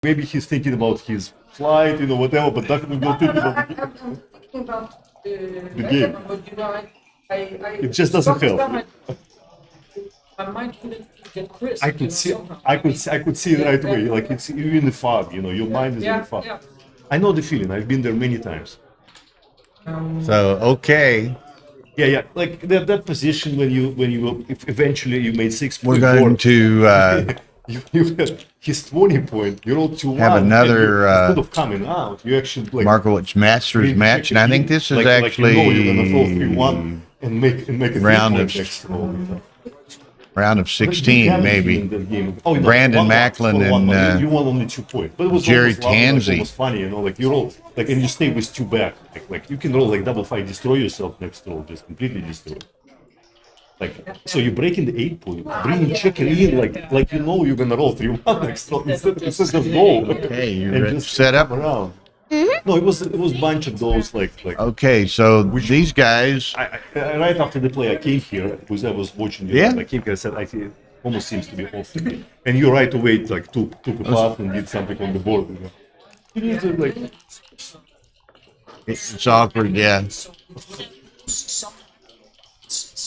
maybe he's thinking about his flight, whatever, but definitely not thinking about I'm thinking about the game. but It just doesn't help. My mind couldn't get crisp. I could see it right away. Like you're in the fog, your mind is in the fog. I know the feeling. I've been there many times. So okay, Yeah. Like that position when if eventually you made 6 we're point going board, to you had his 20 point. You rolled 2-1. have another instead of coming out, you actually like Markowitz Masters match, and I think this is actually you're gonna throw 3-1 and make a round round of- next roll. round of 16, maybe. Oh, no, Brandon one Macklin loss, and, you won only 2 points, but it was Gerry almost lovely, Tansey. It was funny, like you roll and you stay with 2 back, like you can roll like double 5, destroy yourself next roll, just completely destroy. Like so, you're breaking the 8 point, bringing checker in, like you're gonna roll 3-1 next roll instead of goal. Okay, and you're just set up. come around. No, it was a bunch of those like. Okay, so these guys, I right after the play, I came here because I was watching you. Yeah. I came here. I said, it almost seems to be off today. And you right away like took a pass and did something on the board. You need to like. it's awkward, yeah.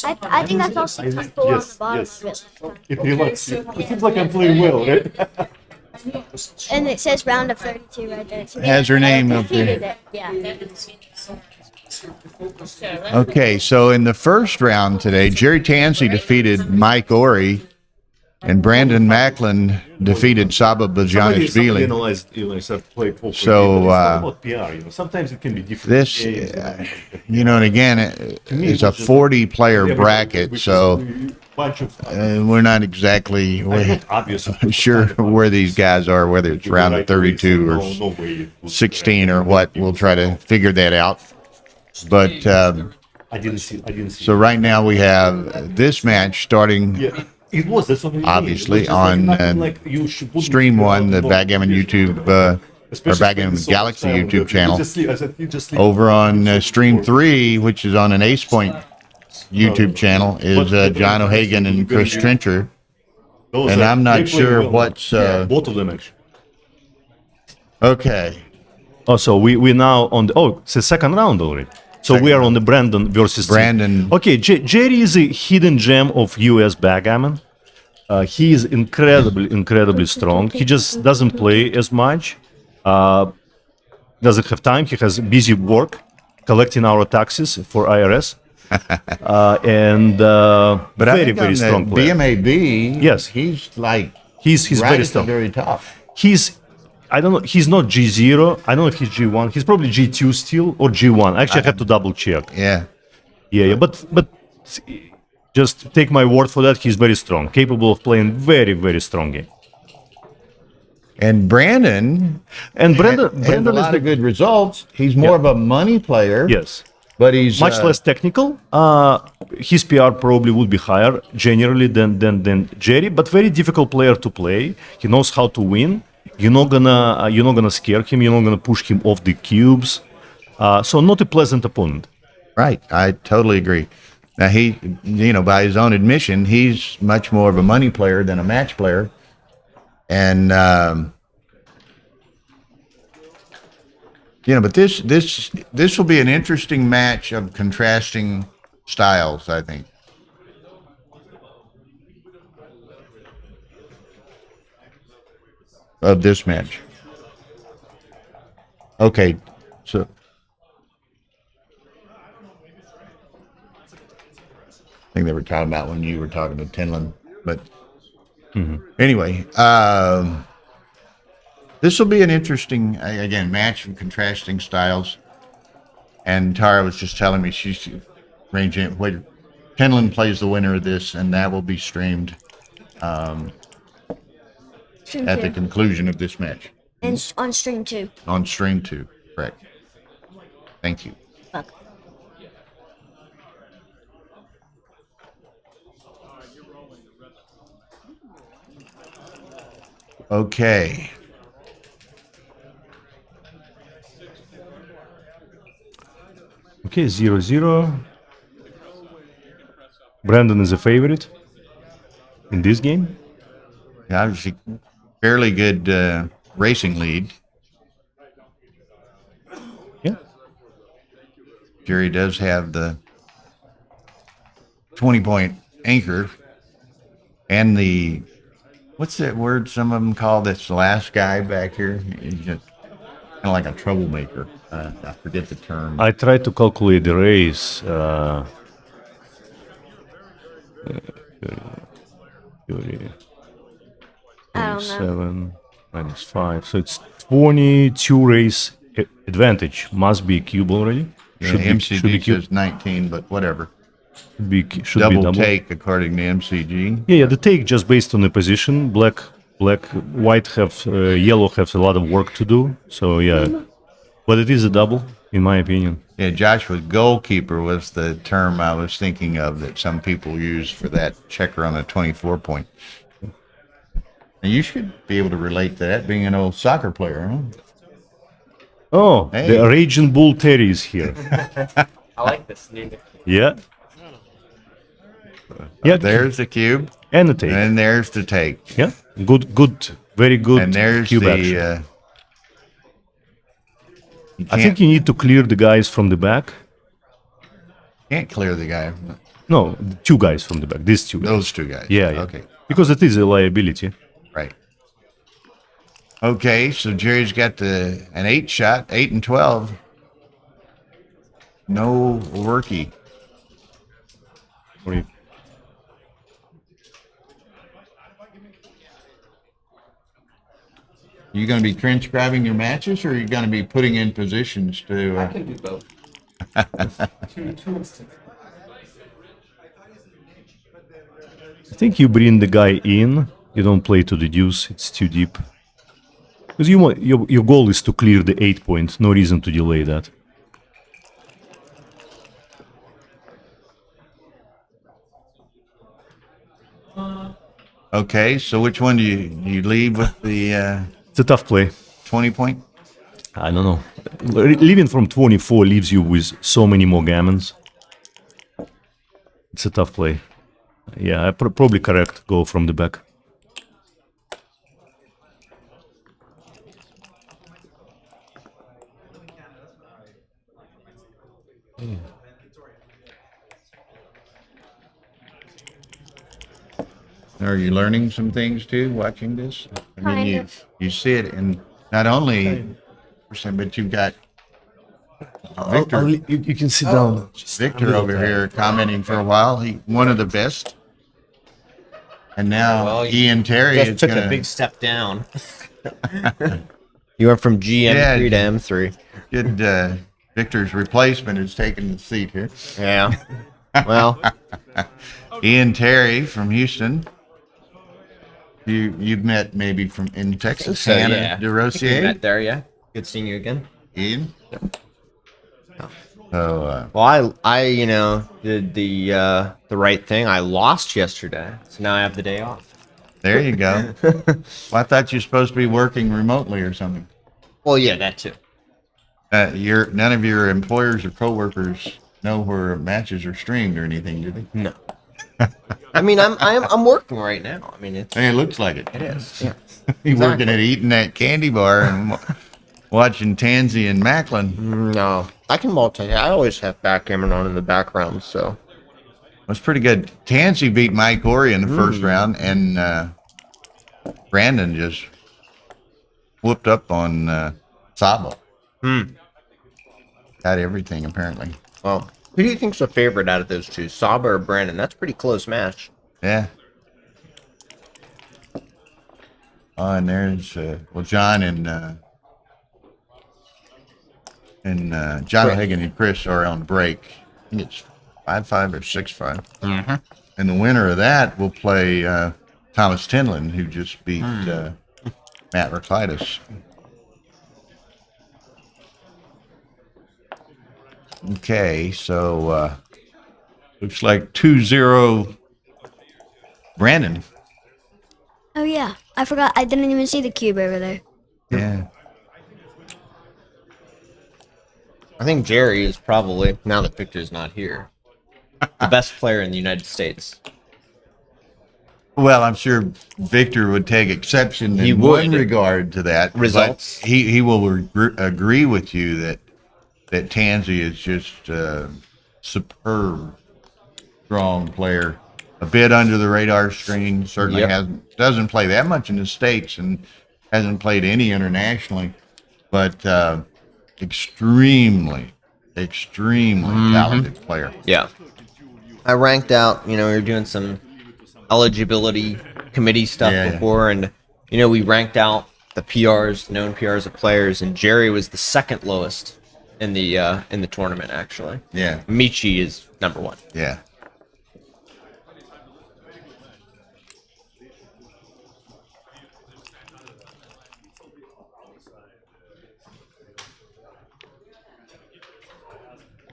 I think that's all 64 on the Yes, bottom yes. of It relaxes. It seems like I'm playing well, right? it. And it says round of 32 right there. So Has her name up defeated there. it. Yeah. Okay, so in the first round today, Gerry Tansey defeated Mike Ory, and Brandon Macklin defeated Saba Somebody Bajanishvili. analyzed, I said play poker. So, It's not about PR, Sometimes it can be different. This, games, and again, it's a 40-player bracket, so bunch of we're not exactly obvious. sure where these guys are, whether it's round of 32 or No way it was- 16 or what. We'll try to figure that out. But I didn't see. so right now we have this match starting Yeah, it was. That's what I mean. obviously It was just on nothing like you should put Stream it One, the on Backgammon YouTube or especially Backgammon so much Galaxy time YouTube that channel. you just leave Over on it. Stream 3, which is on an Ace Point YouTube channel, is John O'Hagan and Chris Trencher. Those And are- I'm they not play sure well. what's both of them actually. okay. Oh, so we now on the it's the second round already. So we are on the Brandon versus Brandon. Okay, Gerry is a hidden gem of U.S. backgammon. He is incredibly strong. He just doesn't play as much. Doesn't have time. He has busy work collecting our taxes for IRS. And But I very think very on strong the player. BMAB, Yes. he's like He's right very at the strong. very top. I don't know. He's not G0. I don't know if he's G1. He's probably G2 still or G1. Actually, I have to double check. Yeah. Yeah. But just take my word for that. He's very strong, capable of playing very strong game. And Brandon And has Brandon a is lot of good results. He's more of a money player. yes, But he's much less technical. His PR probably would be higher generally than Gerry, but very difficult player to play. He knows how to win. You're not gonna scare him. You're not gonna push him off the cubes. So not a pleasant opponent. right. I totally agree. Now he, by his own admission, he's much more of a money player than a match player. And but this will be an interesting match of contrasting styles, I think. Of this match. Okay, so I think they were talking about when you were talking to Tinlin, but anyway, this will be an interesting, again, match of contrasting styles. And Tara was just telling me she's ranging. Wait, Tinlin plays the winner of this, and that will be streamed Stream at the 2. conclusion of this match And on stream 2. on Stream 2. Correct. Thank you. Fuck. Okay. Okay, 0-0. Brandon is a favorite in this game. Obviously, fairly good racing lead. Yeah. Gerry does have the 20-point anchor and the, what's that word some of them call this last guy back here? He's just kind of like a troublemaker. I forget the term. I tried to calculate the race. 30, I don't know. 37 minus 5. So it's 22 race advantage. Must be a cube already. Yeah, Should be MCG cube. says 19, but whatever. Should be Double double. take according to MCG. Yeah, the take just based on the position. White have, yellow have a lot of work to do. So yeah, but it is a double in my opinion. Yeah, Joshua, goalkeeper was the term I was thinking of that some people use for that checker on a 24-point. Now you should be able to relate to that, being an old soccer player, huh? Oh, Hey. the Raging Bull Terry is here. I like this new. Yeah. Yeah, There's the cube, and the take. and there's the take. Yeah, good, very good. And there's cube the. action. You I think you need to clear the guys from the back. can't clear the guy. No, the two guys from the back. These two guys. Those two guys. Yeah. Okay. Because it is a liability. Right. Okay, so Gerry's got an 8 shot, 8 and 12. No worky. Or you- You going to be transcribing your matches, or are you going to be putting in positions to? I can do both. two instances. I think you bring the guy in. You don't play to the deuce. It's too deep. Because you want your goal is to clear the 8 point. No reason to delay that. Okay, so which one do you leave with the It's a tough play. 20-point? I don't know. Leaving from 24 leaves you with so many more gammons. It's a tough play. Yeah, probably correct. Go from the back. Are you learning some things too, watching this? I mean, Kind you of. you see it in not only person, but you've got Victor. You can sit down. Just a Victor little over bit. here commenting for a while. He one of the best, and now Well, you Ian Terry just is took gonna a big step down. You went from GM3 Yeah. to M3. get Victor's replacement is taking the seat here. Yeah. Well, Ian Terry from Houston. You've met maybe from in Texas, so, Hannah yeah. We DeRosier. met there, yeah. Good seeing you again. Ian. So Well, I did the right thing. I lost yesterday, so now I have the day off. there you go. Well, I thought you were supposed to be working remotely or something. Well, yeah, that too. None of your employers or coworkers know where matches are streamed or anything, do they? No. I mean, I'm working right now. I mean, Hey, it looks like it. it is. Yeah. You're working exactly. at eating that candy bar and watching Tansey and Macklin. No, I can multitask. I always have backgammon on in the background, so. That's pretty good. Tansey beat Mike Ori in the first round, and Brandon just whooped up on Sabo. Got everything, apparently. Well, who do you think's the favorite out of those two, Saba or Brandon? That's a pretty close match. Yeah. Oh, and there's John and John O'Hagan and Chris are on break. I think it's 5-5 or 6-5. Mm-hmm. And the winner of that will play Thomas Tinlin, who just beat Matt Raklitis. Okay, so looks like 2-0 Brandon. Oh yeah, I forgot. I didn't even see the cube over there. Yeah. I think Gerry is probably, now that Victor's not here, the best player in the United States. Well, I'm sure Victor would take exception He in would. one regard to that. but Results. He will agree with you that Tansey is just a superb, strong player. A bit under the radar screen. Certainly Yep. doesn't play that much in the States and hasn't played any internationally, but extremely talented player. Yeah. I ranked out, we were doing some eligibility committee stuff Yeah, yeah. before, and, we ranked out the PRs, known PRs of players, and Gerry was the second lowest in the tournament, actually. Yeah, Michi is number 1. yeah.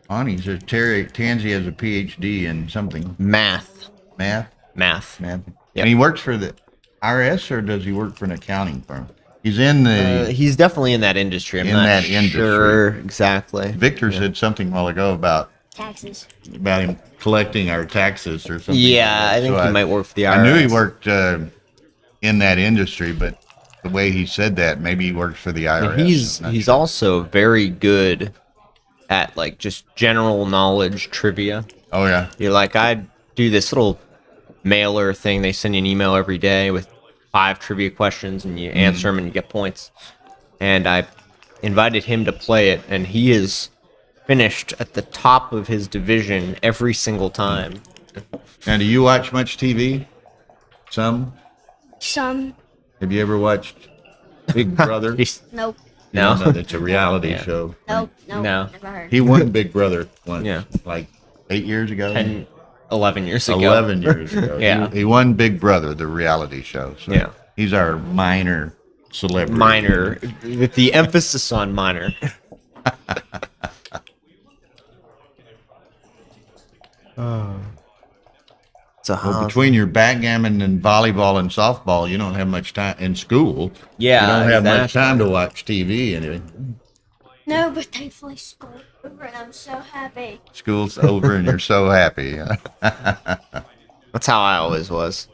Tansey has a PhD in something. Math. Math? Math. Yep. Yep. And he works for the IRS, or does he work for an accounting firm? He's in the. He's definitely in that industry. I'm In not that industry. sure exactly. Victor said something a while ago about Taxes. him collecting our taxes or something. Yeah, I think So he might work for the IRS. I knew he worked in that industry, but the way he said that, maybe he works for the IRS. And he's I'm not he's sure. also very good at like just general knowledge trivia. Oh yeah. You're like, I do this little mailer thing. They send you an email every day with 5 trivia questions, and you answer them and you get points. And I invited him to play it, and he is finished at the top of his division every single time. Now, do you watch much TV? Some. Some. Have you ever watched Big Brother? He's- Nope. no. No, that's a reality Yeah. show. Nope. Nope. No. Never heard. He won Big Brother once. Yeah. Like 8 years ago. 10, 11 years ago. 11 years ago. Yeah. He won Big Brother, the reality show. So Yeah. he's our minor celebrity. Minor, with the emphasis on minor. So Well, between your backgammon and volleyball and softball, you don't have much time in school. Yeah, You don't have much exactly. time to watch TV anyway. No, but thankfully school's over and I'm so happy. School's over and you're so happy. That's how I always was.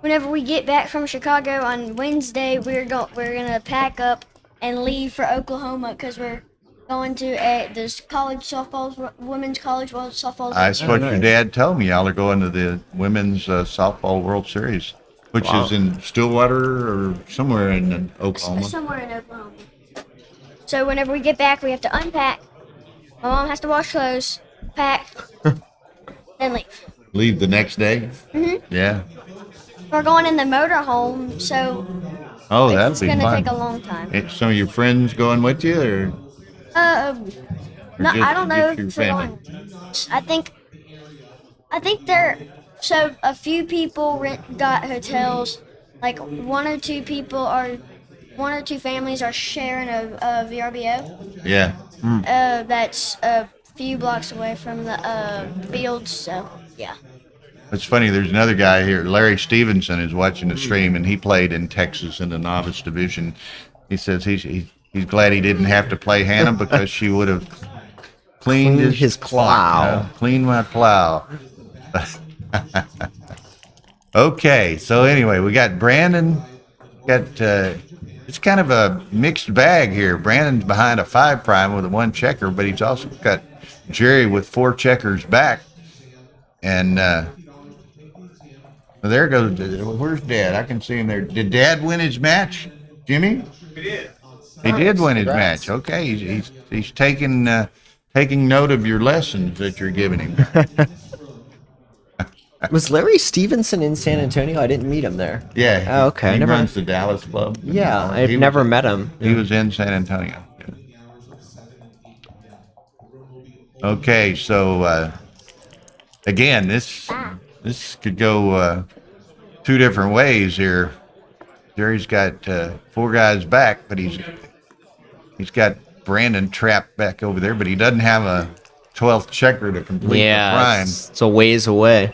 Whenever we get back from Chicago on Wednesday, we're gonna pack up and leave for Oklahoma because we're going to this college softball, women's college world softball. That's what your dad told me. Y'all are going to the Women's Softball World Series, which Wow. is in Stillwater or somewhere in Oklahoma. Somewhere in Oklahoma. So whenever we get back, we have to unpack. My mom has to wash clothes, pack, then leave. Leave the next day? Mm-hmm. Yeah. We're going in the motorhome, so Oh, that'd it's be gonna fun. take a long time. Some of your friends going with you, or No, just- I don't know just your if they're family? going. I think they're so a few people got hotels. Like one or two families are sharing a VRBO. yeah? That's a few blocks away from the fields. So yeah. It's funny. There's another guy here, Larry Stevenson, is watching the stream, and he played in Texas in the novice division. He says he's glad he didn't have to play Hannah because she would have cleaned his plow. Cleaned my plow. Okay, so anyway, we got Brandon. It's kind of a mixed bag here. Brandon's behind a 5' with a 1 checker, but he's also got Gerry with 4 checkers back. And there goes. Where's Dad? I can see him there. Did Dad win his match, Jimmy? He did. He did win his match. Okay, he's taking note of your lessons that you're giving him. Was Larry Stevenson in San Antonio? I didn't meet him there. Yeah. Oh, okay. He Never- runs the Dallas club. Yeah, I've He was- never met him. He was in San Antonio. Okay, so again, this could go 2 different ways here. Gerry's got 4 guys back, but he's got Brandon trapped back over there, but he doesn't have a 12th checker to complete the Yeah, prime. it's a ways away.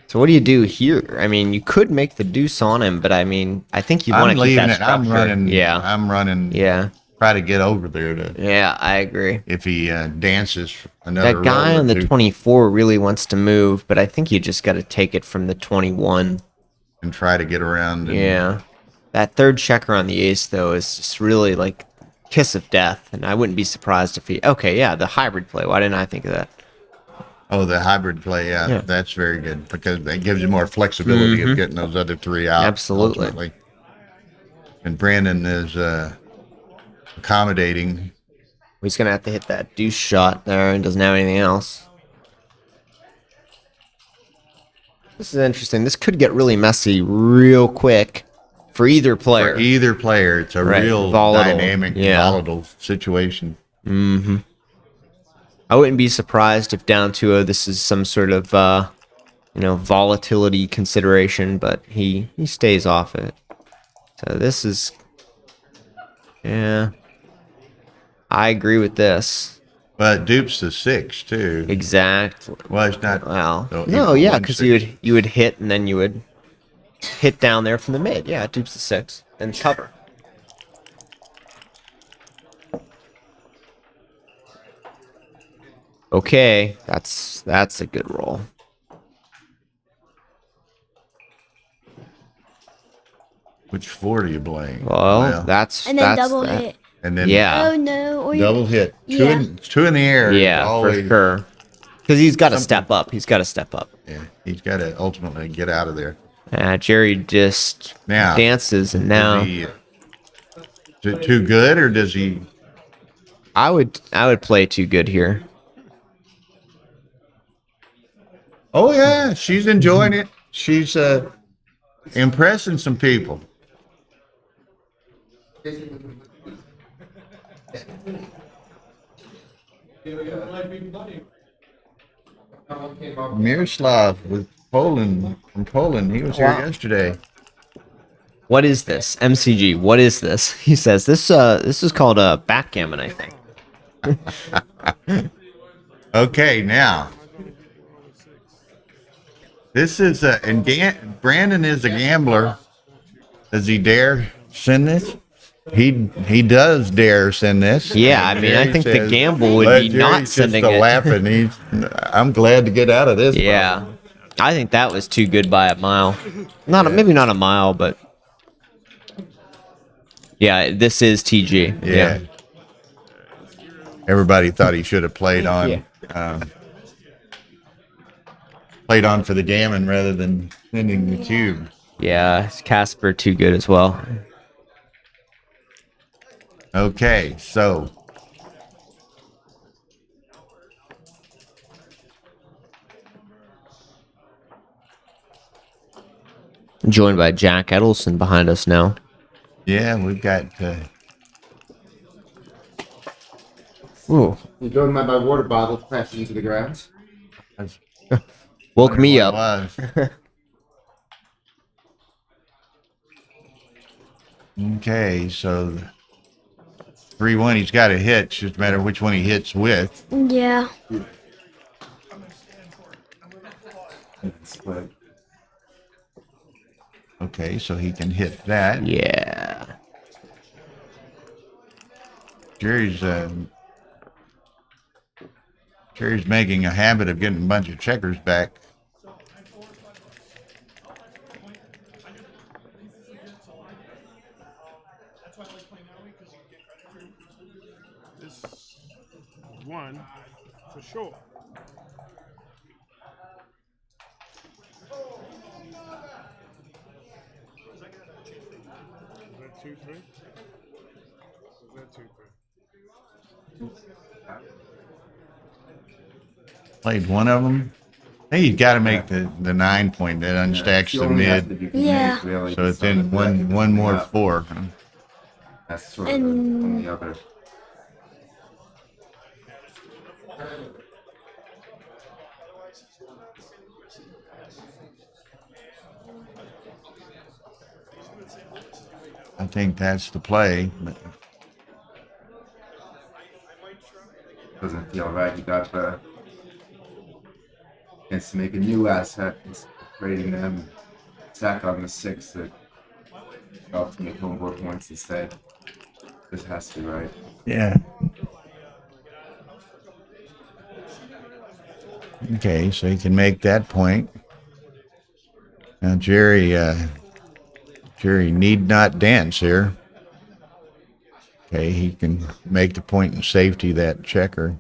So what do you do here? I mean, you could make the deuce on him, but I mean, I think you want I'm to keep leaving that it. I'm structure. running. Yeah. I'm running. Yeah. try to get over there to Yeah, I agree. if he dances another That guy roll or on the two 24 really wants to move, but I think you just got to take it from the 21. and try to get around. And, Yeah. That third checker on the ace, though, is just really like kiss of death, and I wouldn't be surprised if he... Okay, yeah, the hybrid play. Why didn't I think of that? Oh, the hybrid play, Yeah. that's very good because it gives you more flexibility of getting those other three out. Absolutely. Ultimately. And Brandon is accommodating. He's going to have to hit that deuce shot there and doesn't have anything else. This is interesting. This could get really messy real quick for either player. For either player, it's a Right, real volatile, dynamic, yeah. volatile situation. I wouldn't be surprised if down 2-0 this is some sort of, volatility consideration, but he stays off it. So this is... Yeah. I agree with this. But dupes the 6 too. Exactly. Well, it's not. Well, no, no, equal yeah, 1 because 6. you would hit and then you would hit down there from the mid. Yeah, it dupes the 6 and cover. Okay, that's a good roll. Which 4 do you blame? Well, that's And then that's double that. hit. and then Yeah, Oh no! Or double hit. Yeah. Two in the air. is yeah, always, for sure. Because he's got to step up. He's got to step up. Yeah, he's got to ultimately get out of there. Gerry just Now, dances, and now Is he too good, or does he? I would play too good here. Oh yeah, she's enjoying it. She's impressing some people. Miroslav with Poland from Poland. He was here Wow. yesterday. What is this? MCG, what is this? He says this is called a backgammon, I think. Okay, now this is Brandon is a gambler. Does he dare send this? He does dare send this. Yeah, I mean, I Gerry think the says, gamble would "But be Gerry's not just sending a it." laughing. I'm glad to get out of this. Yeah. problem. I think that was too good by a mile. Maybe not a mile, but yeah, this is TG. Yeah. Everybody thought he should have played on. Played on for the gammon rather than sending the cube. Yeah, Casper too good as well. Okay, so Joined by Jack Edelson behind us now. yeah, we've got Ooh, You don't mind my water bottle crashing into the ground? woke me what it up. was. Okay, so 3-1, he's got a hit. It's just a matter of which one he hits with. Yeah. Okay, so he can hit that. Yeah. Gerry's making a habit of getting a bunch of checkers back. One for sure. Is that 2-3? Is that 2-3? Played one of them. Hey, you got to make the 9 point that unstacks the mid. Yeah. So it's in one more 4. Huh? That's sort of on the other. I think that's the play. But Doesn't feel right. You got chance to make a new asset, trading them, attack on the 6 that help to make home board points instead. This has to be right. Yeah. Okay, so he can make that point. Now Gerry need not dance here. Okay, he can make the point in safety, that checker.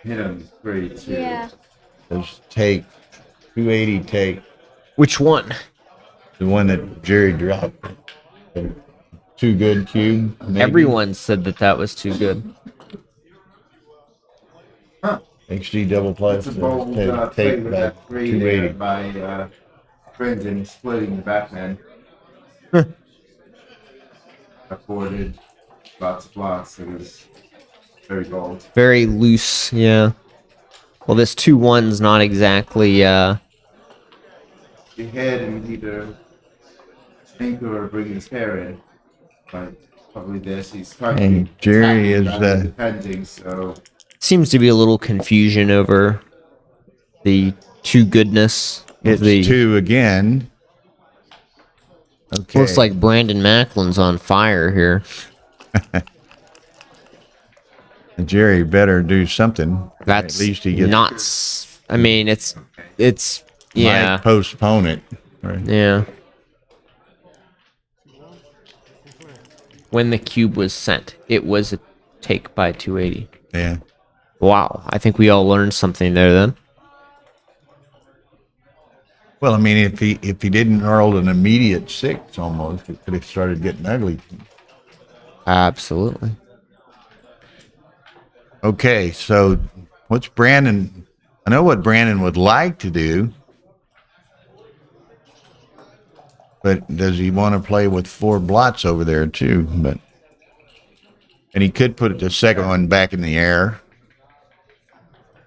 Hit him 3-2. Yeah. Let's take 280 take. Which one? The one that Gerry dropped. The too good cube. maybe? Everyone said that was too good. Huh. XG double plus. It's a bold play take with back that 3 there 280. by Brendan splitting the Batman. Afforded lots of blocks. It was very bold. Very loose, yeah. Well, this 2-1's not exactly, You hit and either anchor or bring his hair in. But probably this. He's targeting. And Gerry is defending, so seems to be a little confusion over the too goodness. of it's the 2 again. Okay. Looks like Brandon Macklin's on fire here. Gerry better do something. That's At least he gets not. I mean, it's yeah, might postpone it. Right. yeah. When the cube was sent, it was a take by 280. Yeah. Wow, I think we all learned something there then. Well, I mean, if he didn't hurl an immediate 6 almost, it could have started getting ugly. Absolutely. Okay, so what's Brandon? I know what Brandon would like to do, but does he want to play with 4 blots over there too? And he could put the second one back in the air.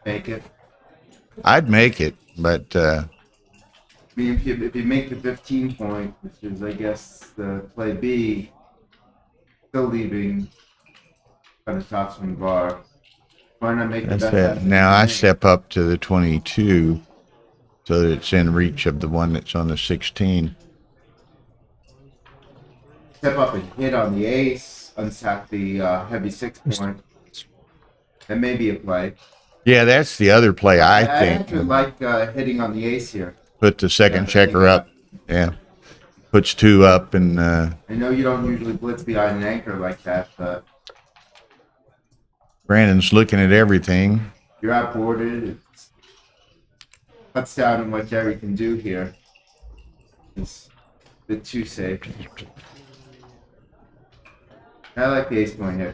make it. I'd make it, but I mean, if you make the 15 point, which is, I guess, the play B, still leaving kind of tops from the bar. Why not make that's the best? it. Now I step up to the 22 so that it's in reach of the one that's on the 16. Step up and hit on the ace, unsack the heavy 6 point. That may be a play. Yeah, that's the other play, I think. actually like hitting on the ace here. Put the second checker up. Yeah. Puts 2 up and I know you don't usually blitz behind an anchor like that, but Brandon's looking at everything. you're outboarded. It cuts down on what Gerry can do here. It's a bit too safe. I like the ace point here.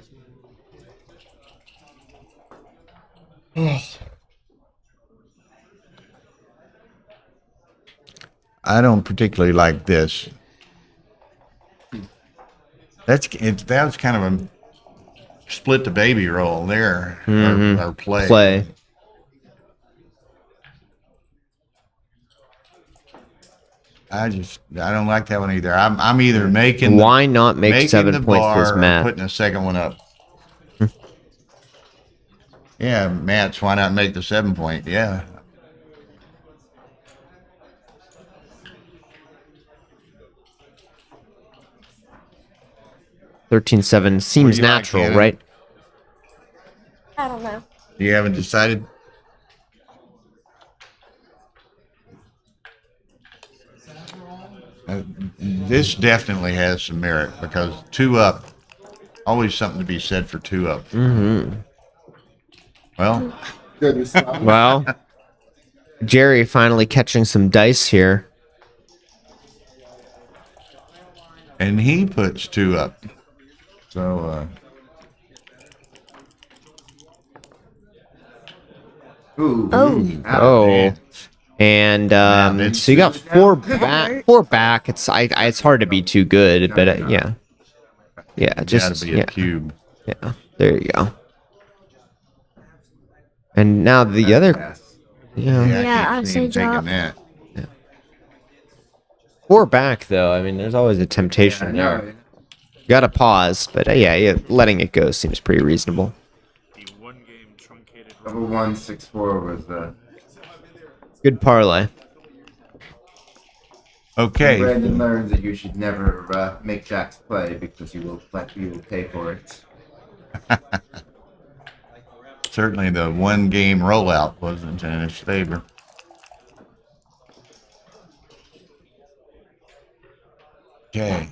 I don't particularly like this. That was kind of a split the baby roll there, or play. I don't like that one either. I'm either making Why not make making 7 the points bar this or Matt? putting a second one up. Yeah, Matt's why not make the 7 point? Yeah. $13-7 seems do you like, natural, Shannon? right? I don't know. You haven't decided? This definitely has some merit because 2 up, always something to be said for 2 up. Mm-hmm. Well, Well, Gerry finally catching some dice here. and he puts 2 up. So, Ooh. Oh. Oh, and it's- so you got 4 back. 4 back. It's hard to be too good, but yeah, gotta just be a yeah, cube. yeah. There you go. And now the other, yeah, Yeah, I I'd can't see say him taking drop. that. 4 back though. I mean, there's always a temptation there. You gotta pause, but yeah, letting it go seems pretty reasonable. The one game truncated. Double 1-6-4 was Good parlay. Okay. Brandon learns that you should never make Jacks play because you will pay for it. Certainly the one game rollout wasn't in his favor. Okay.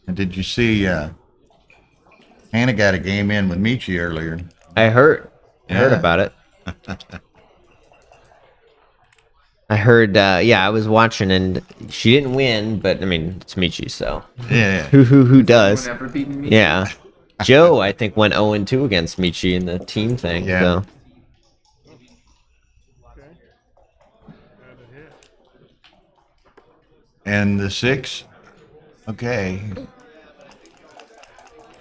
And did you see Hannah got a game in with Michi earlier? I heard Yeah. about it. I heard, yeah, I was watching and she didn't win, but I mean, it's Michi, so Yeah. who does? Anyone ever beaten me? Yeah. Joe, I think, went 0-2 against Michi in the team thing. Yeah. So. And the 6. Okay.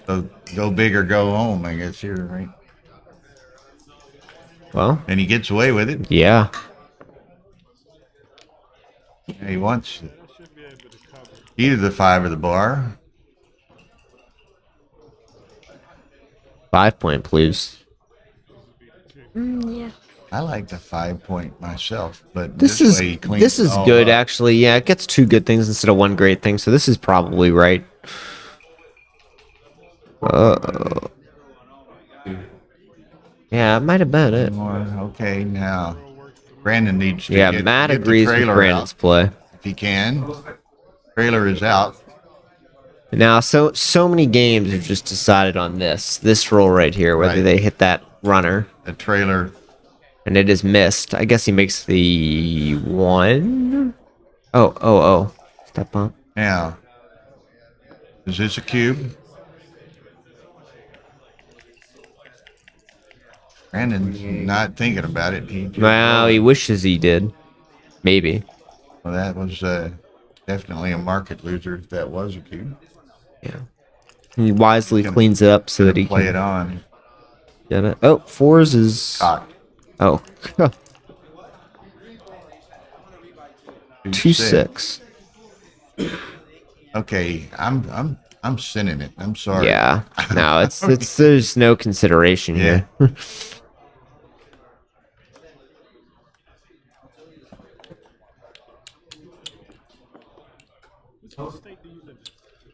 So go big or go home, I guess here, right? Well, And he gets away with it. yeah. Yeah, he wants either the 5 or the bar. 5 point, please. Yeah. I like the 5 point myself, but This way he cleans this it is all good, up. actually. Yeah, it gets 2 good things instead of 1 great thing, so this is probably right. Yeah, it might have been it. Okay, now Brandon needs to Yeah, get, Matt get the agrees with trailer Brandon's out play. if he can. Trailer is out. Now, so many games have just decided on this roll right here, whether Right. they hit that runner, The trailer. and it is missed. I guess he makes the 1. Oh. Step up. Now, is this a cube? Brandon's not thinking about it. He just Well, he wishes he did. Maybe. well, that was definitely a market loser if that was a cube. Yeah. He wisely Gonna- cleans it up so that he Play can it on. get it. Oh, 4s is. Cocked. Oh. 2-6. 2-6. Okay, I'm sending it. I'm sorry. Yeah. No, it's there's no consideration Yeah. here. What state do you live in?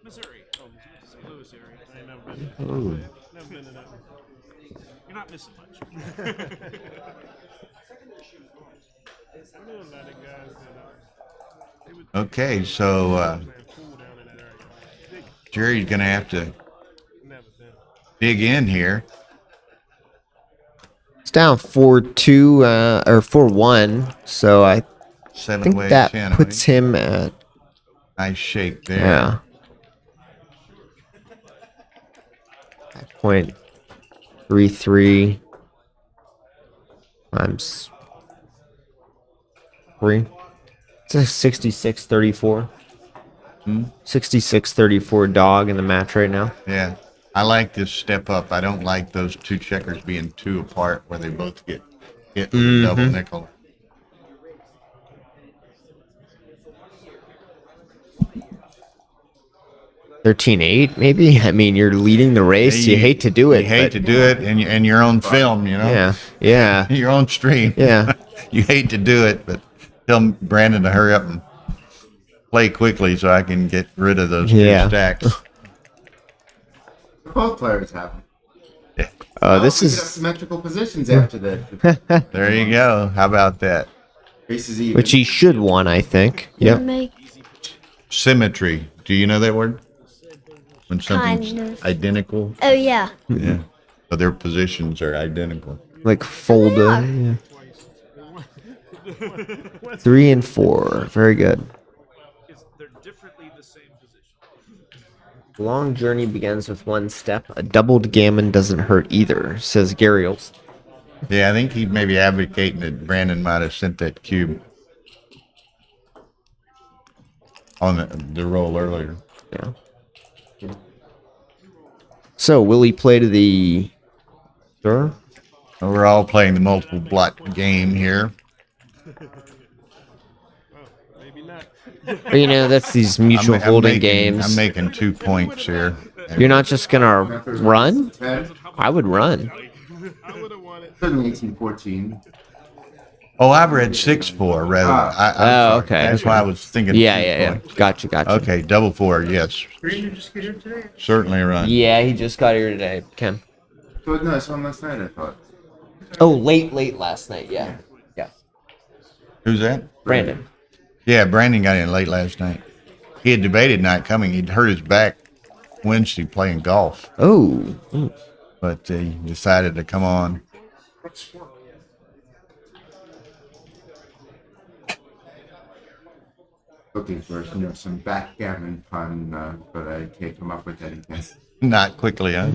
Missouri. Oh, St. Louis area. I ain't never been. Ooh. Never been to that one. You're not missing much. I knew a lot of guys that they would Okay, so play pool down in that area. Jerry's gonna have to Never been. dig in here. It's down 4-2 or 4-1, so I 7 think away, that 10 puts away. him at Nice shake there. yeah. Point 3 times 3. It's a 66-34. 66-34 dog in the match right now. Yeah. I like this step up. I don't like those 2 checkers being 2 apart where they both get hit with a double nickel. $13-8, maybe. I mean, you're leading the race. You hate to do it. You hate but- to do it in your own film, you know? Yeah, yeah, Your own stream. yeah. You hate to do it, but tell Brandon to hurry up and play quickly so I can get rid of those 2 Yeah. stacks. Both players have them. This We could have is symmetrical positions after that. There you go. How about that? Race is even. which he should won, I think. Yep. Make Symmetry. Do you know that word? When something's Kind of. identical. Oh yeah. Yeah. So their positions are identical. Like folded. Yeah. 3 and 4. Very good. They're differently the same position. Long journey begins with 1 step. A doubled gammon doesn't hurt either, says Gerry. Yeah, I think he may be advocating that Brandon might have sent that cube on the roll earlier. Yeah. So, will he play to the... Sure. We're all playing the multiple blot game here. Maybe not. But, that's these mutual I'm holding making, games. I'm making 2 points here. You're not just gonna run? I would run. I would have won it. Certainly 18-14. Oh, I've read 6-4 rather. Ah. I'm Oh, sorry. okay. That's why I was thinking. Yeah, 2 yeah. points. Gotcha. Okay, double 4. Yes, certainly run. Yeah, he just got here today, Ken. So, no, it's on last night, I thought. Oh, late last night. Yeah. Who's that? Brandon. Yeah, Brandon got in late last night. He had debated not coming. He'd hurt his back Wednesday playing golf, Oh. but he decided to come on. Looking for some backgammon fun, but I can't come up with anything. Not quickly, huh?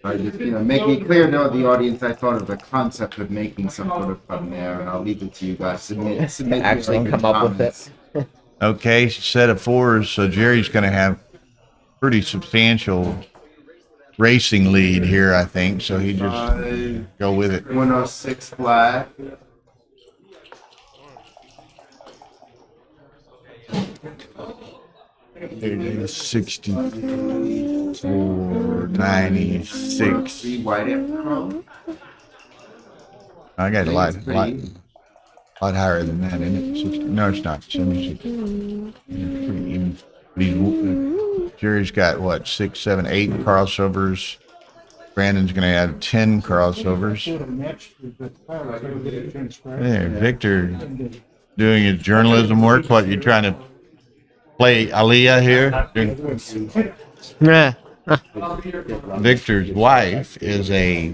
I just, make me clear to the audience. I thought of the concept of making some sort of fun there, and I'll leave it to you guys. Submit Actually your come up with comments. it. Okay, set of 4s. So Jerry's going to have pretty substantial racing lead here, I think. So he just go with it. 106 black. There's 64, 96. 3 white and I got a lot higher than that, isn't it? 60, no, it's not. 76. Yeah, pretty even. But Jerry's got what, 6, 7, 8 crossovers. Brandon's going to have 10 crossovers. There, Victor doing his journalism work. What, you trying to play Aaliyah here? Yeah. Victor's wife is a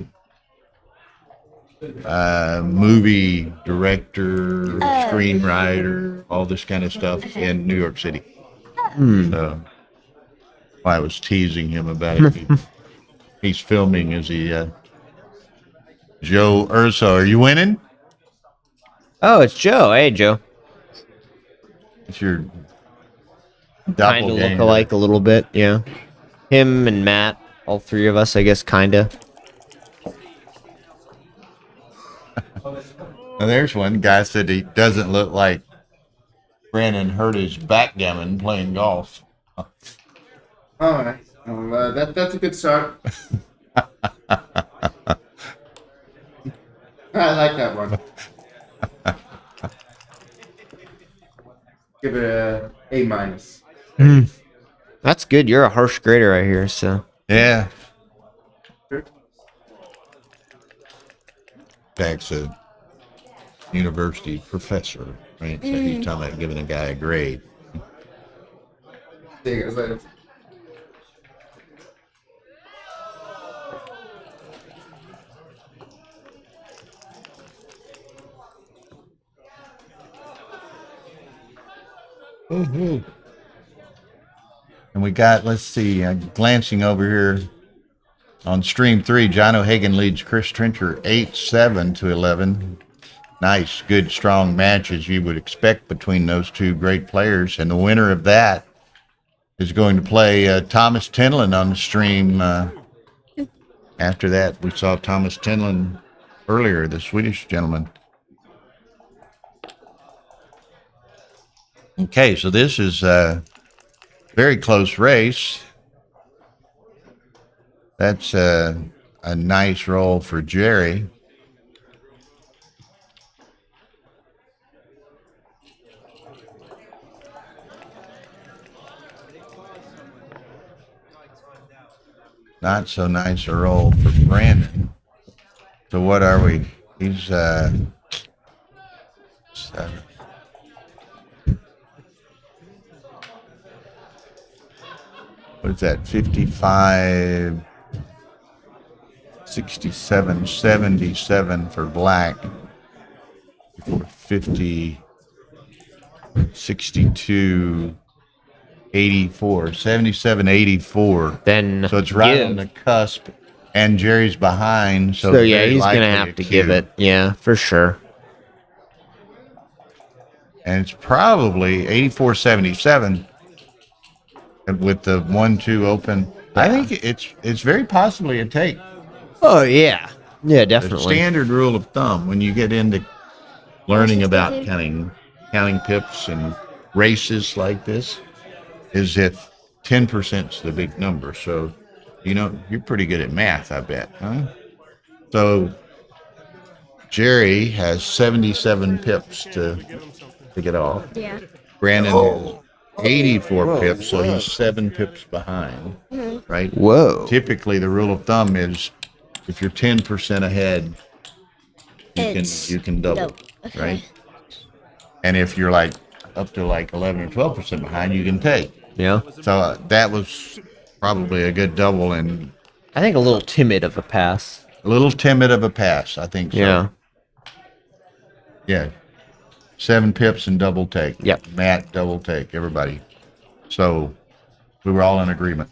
movie director, screenwriter, all this kind of stuff in New York City. So I was teasing him about it. He's filming as he Joe Urso. Are you winning? Oh, it's Joe. Hey, Joe. It's your Kind of doppelganger. look alike a little bit, yeah. Him and Matt, all three of us, I guess, kind of. Now, there's one guy said he doesn't look like Brandon hurt his backgammon playing golf. All right. Well, that's a good start. I like that one. Give it a A-. That's good. You're a harsh grader right here, so. Yeah. Jack's a university professor, right? So he's talking about giving a guy a grade. See you guys later. And we got, let's see, glancing over here on stream 3, John O'Hagan leads Chris Trencher 8-7 to 11. Nice, good, strong match as you would expect between those two great players. And the winner of that is going to play Thomas Tinlin on the stream. After that, we saw Thomas Tinlin earlier, the Swedish gentleman. Okay, so this is a very close race. That's a nice roll for Gerry. Not so nice a roll for Brandon. So what are we? He's 7. What is that? 55, 67, 77 for black. 50, 62, 84, 77, 84. Then So it's right give. on the cusp, and Jerry's behind. So, So, yeah, very he's going to likely have to cue. give it. Yeah, for sure. And it's probably 84, 77 with the 1-2 open. I think it's very possibly a take. Oh, yeah. Yeah, The definitely. standard rule of thumb when you get into learning about counting pips and races like this is if 10% is the big number. So, you're pretty good at math, I bet, huh? So Gerry has 77 pips to get off. Yeah. Brandon has 84 pips, so he's 7 pips behind, right? Whoa. Typically, the rule of thumb is if you're 10% ahead, you can double, Okay. right? And if you're like up to like 11 or 12% behind, you can take. Yeah. So that was probably a good double and I think a little timid of a pass. a little timid of a pass, I think so. Yeah. Yeah. 7 pips and double take. Yep. Matt, double take, everybody. So we were all in agreement.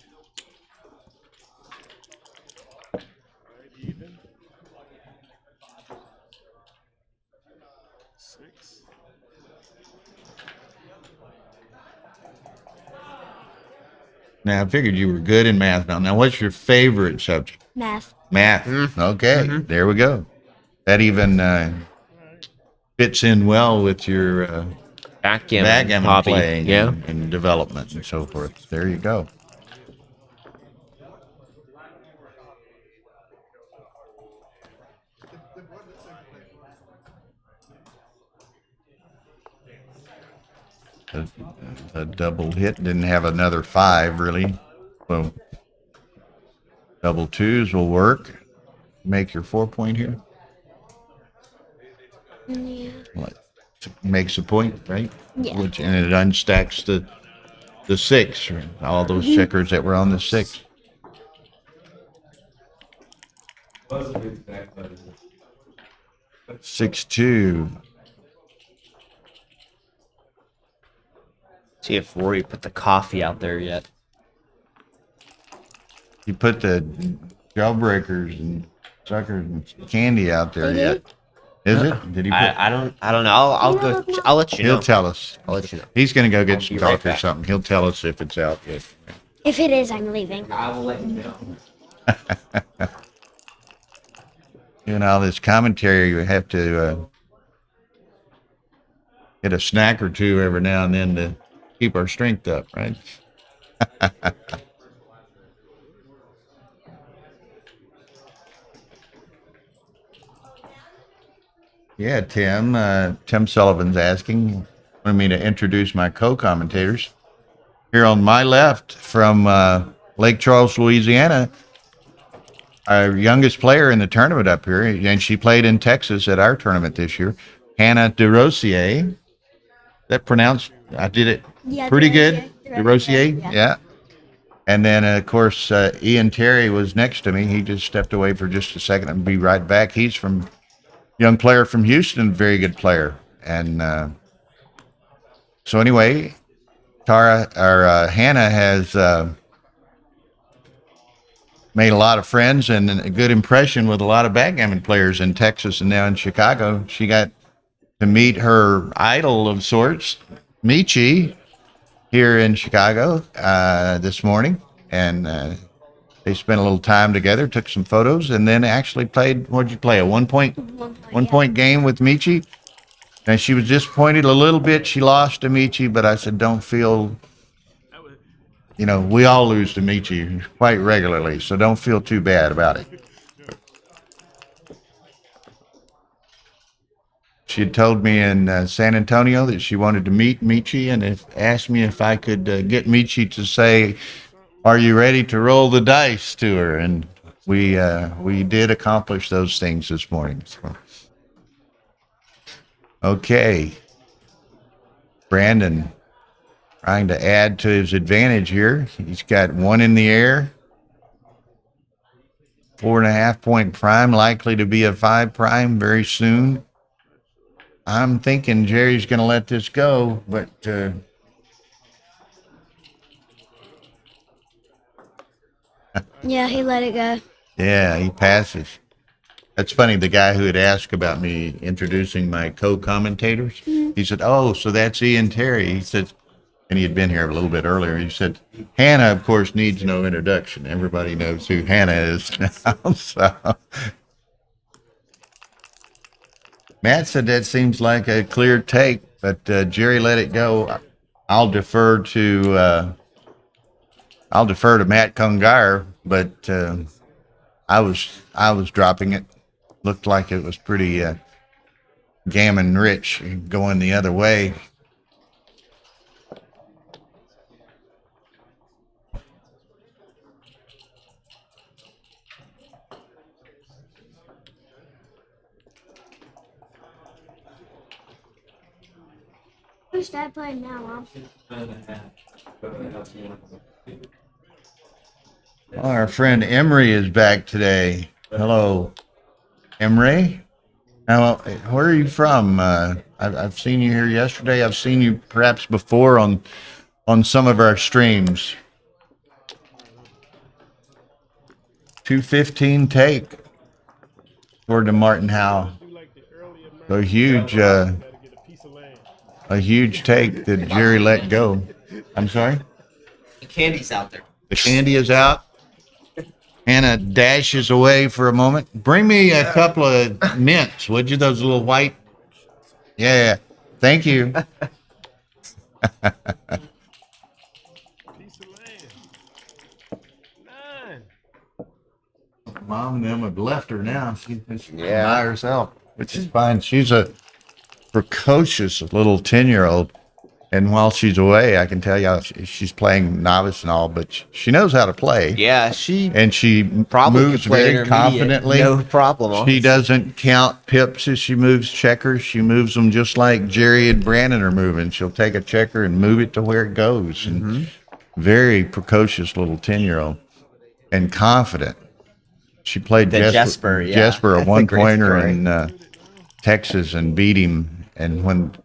Now, I figured you were good in math. Now, what's your favorite subject? Math. Math. Okay, there we go. That even fits in well with your backgammon hobby. playing Yeah. and development and so forth. There you go. A double hit didn't have another 5 really. So double twos will work. Make your 4-point here. Yeah. What? Makes a point, right? Yeah. And it unstacks the 6, all those checkers that were on the 6. Six two. See if Rory put the coffee out there yet. You put the jailbreakers and suckers and candy out there He yet? Is it? Did he put? I don't know. I'll go. I'll let you know. He'll tell us. I'll let you know. He's gonna go get some be right coffee or back. something. He'll tell us if it's out yet. If it is, I'm leaving. I will let you know. All this commentary, you have to get a snack or two every now and then to keep our strength up, right? Yeah, Tim Sullivan's asking, wanted me to introduce my co-commentators. Here on my left from Lake Charles, Louisiana, our youngest player in the tournament up here, and she played in Texas at our tournament this year, Hannah DeRosier. That pronounced, I did it Yeah, pretty DeRosier. good. DeRosier, Yeah. yeah. And then, of course, Ian Terry was next to me. He just stepped away for just a second and be right back. He's from young player from Houston, very good player. And so anyway, Hannah has made a lot of friends and a good impression with a lot of backgammon players in Texas and now in Chicago. She got to meet her idol of sorts, Michi, here in Chicago this morning. And they spent a little time together, took some photos, and then actually played, what'd you play, a one-point game with Michi? And she was disappointed a little bit. She lost to Michi, but I said, don't feel, we all lose to Michi quite regularly, so don't feel too bad about it. She had told me in San Antonio that she wanted to meet Michi and asked me if I could get Michi to say, "Are you ready to roll the dice?" to her, and we did accomplish those things this morning. So. Okay, Brandon trying to add to his advantage here. He's got 1 in the air, 4.5 point prime, likely to be a 5 prime very soon. I'm thinking Gerry's going to let this go, but Yeah, he let it go. yeah, he passes. That's funny. The guy who had asked about me introducing my co-commentators, he said, "Oh, so that's Ian Terry." He said, and he had been here a little bit earlier. He said, "Hannah, of course, needs no introduction. Everybody knows who Hannah is now." So. Matt said that seems like a clear take, but Gerry let it go. I'll defer to Matt Kungar, but I was dropping it. Looked like it was pretty gammon rich going the other way. Who's Dad playing now, Mom? Our friend Emery is back today. Hello, Emery. Now, where are you from? I've seen you here yesterday. I've seen you perhaps before on some of our streams. 215 take toward the Martin Howe. A huge take that Gerry let go. I'm sorry? The candy's out there. The candy is out. Hannah dashes away for a moment. Bring me a couple of mints, would you? Those little white. Yeah. Thank you. Mom and them have left her now. She's by herself, which is fine. She's a precocious little 10-year-old. And while she's away, I can tell you she's playing novice and all, but she knows how to play. Yeah, She probably moves could play very intermediate, confidently. no problem. She honestly. doesn't count pips as she moves checkers. She moves them just like Gerry and Brandon are moving. She'll take a checker and move it to where it goes. And very precocious little 10-year-old and confident. She played Jesper, yeah. Jesper, a That's a great one-pointer story. in Texas and beat him. And when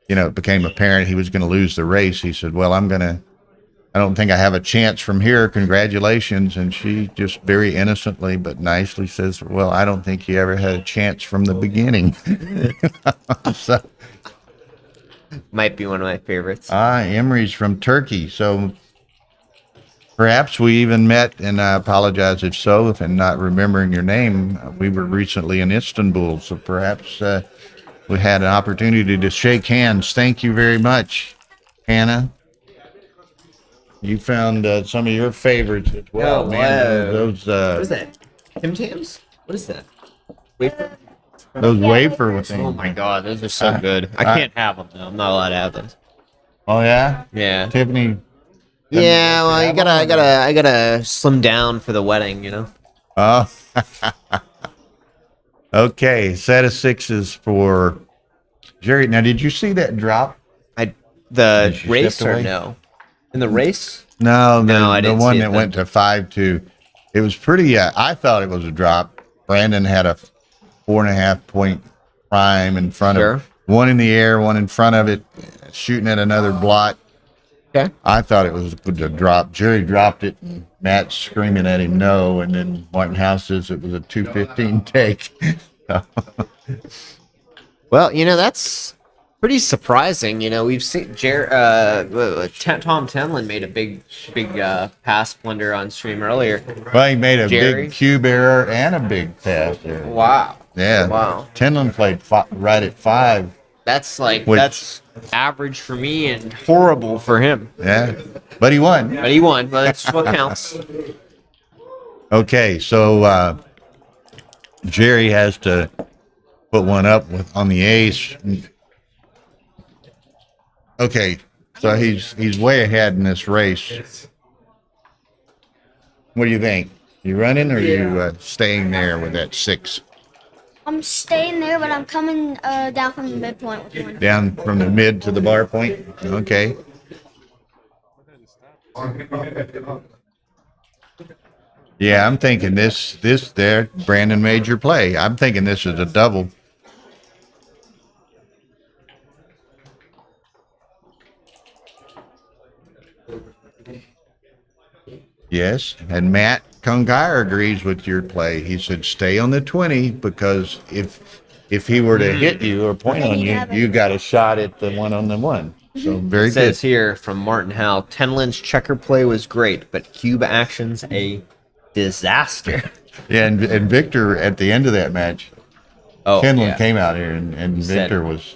it became apparent he was going to lose the race, he said, well, I don't think I have a chance from here. Congratulations. And she just very innocently but nicely says, well, I don't think you ever had a chance from the beginning. So, Might be one of my favorites. Emery's from Turkey. So perhaps we even met, and I apologize if so, if I'm not remembering your name. We were recently in Istanbul. So perhaps we had an opportunity to shake hands. Thank you very much, Hannah. You found some of your favorites as well, Oh, man. wow. Those What is that? Tim Tams? What is that? Wafer? those wafer things. Oh my god, those are so good. I can't have them though. I'm not allowed to have those. Oh yeah, Yeah. Tiffany. Yeah, well, I gotta slim down for the wedding, you know. Oh. Okay, set of sixes for Gerry. Now, did you see that drop? The Did she race step or away? no? In the race? No, I the didn't one see it that then. went to 5-2. It was pretty. I thought it was a drop. Brandon had a 4.5 point prime in front Sure. of one in the air, one in front of it, shooting at another blot. Okay. I thought it was a drop. Gerry dropped it. And Matt's screaming at him no, and then Martin House says it was a 215 take. Well, that's pretty surprising. We've seen Tom Tenlin made a big pass blunder on stream earlier. Well, he made a Gerry. big cube error and a big pass there. Wow. Yeah. Wow. Tenlin played right at 5. That's Which- that's average for me and horrible for him. Yeah. But he won. But he won. Well, that's what counts. Okay, so Gerry has to put one up on the ace. Okay, so he's way ahead in this race. What do you think? You running or you staying there with that 6? I'm staying there, but I'm coming down from the midpoint with one. Down from the mid to the bar point? Okay. Yeah, I'm thinking this there, Brandon made your play. I'm thinking this is a double. Yes, and Matt Kungar agrees with your play. He said stay on the 20 because if he were to hit you or point on you, you got a shot at the one on the one. So very It says good. here from Martin Howe, Tenlin's checker play was great, but cube action's a disaster. Yeah, and Victor at the end of that match, Oh, Kenlin yeah. came out here and said- Victor was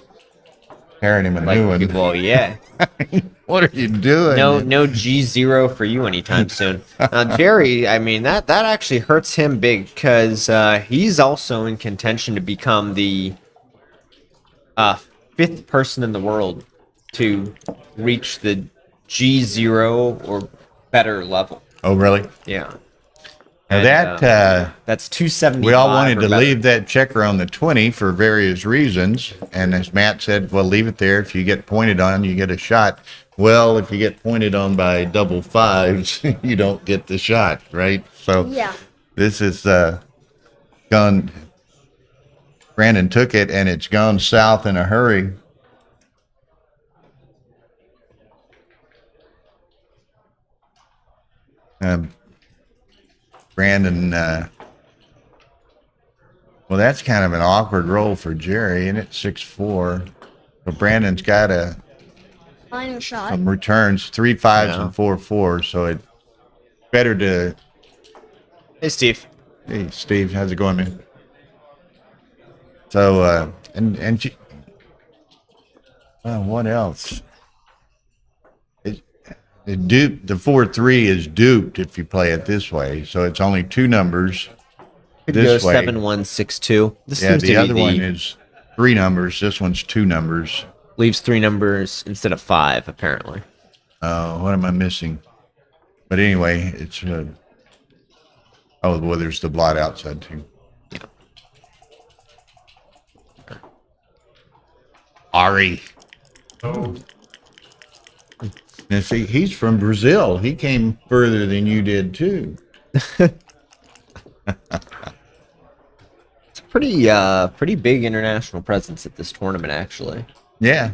carrying him a new one. Well, yeah. What are you doing? No G0 for you anytime soon. Gerry, I mean that actually hurts him big because he's also in contention to become the fifth person in the world to reach the G0 or better level. Oh, really? Yeah. Now And, that's 275. we all wanted or to better. leave that checker on the 20 for various reasons. And as Matt said, well, leave it there. If you get pointed on, you get a shot. Well, if you get pointed on by double fives, you don't get the shot, right? So Yeah. this is gone. Brandon took it, and it's gone south in a hurry. Brandon, well, that's kind of an awkward roll for Gerry, and it's 6-4. But Brandon's got Final shot. some returns, 3 5s and 4 4. So it's better to. Hey, Steve. Hey, Steve, how's it going, man? So, and she, what else? It duped, the 4-3 is duped if you play it this way. So it's only 2 numbers Could this go way. 7-1-6-2. This Yeah, seems to the be other one is 3 numbers. This one's 2 numbers. leaves 3 numbers instead of 5, apparently. What am I missing? But anyway, it's oh, well, there's the blot outside too. Ari. Oh. Now see, he's from Brazil. He came further than you did too. It's a pretty big international presence at this tournament, actually. Yeah.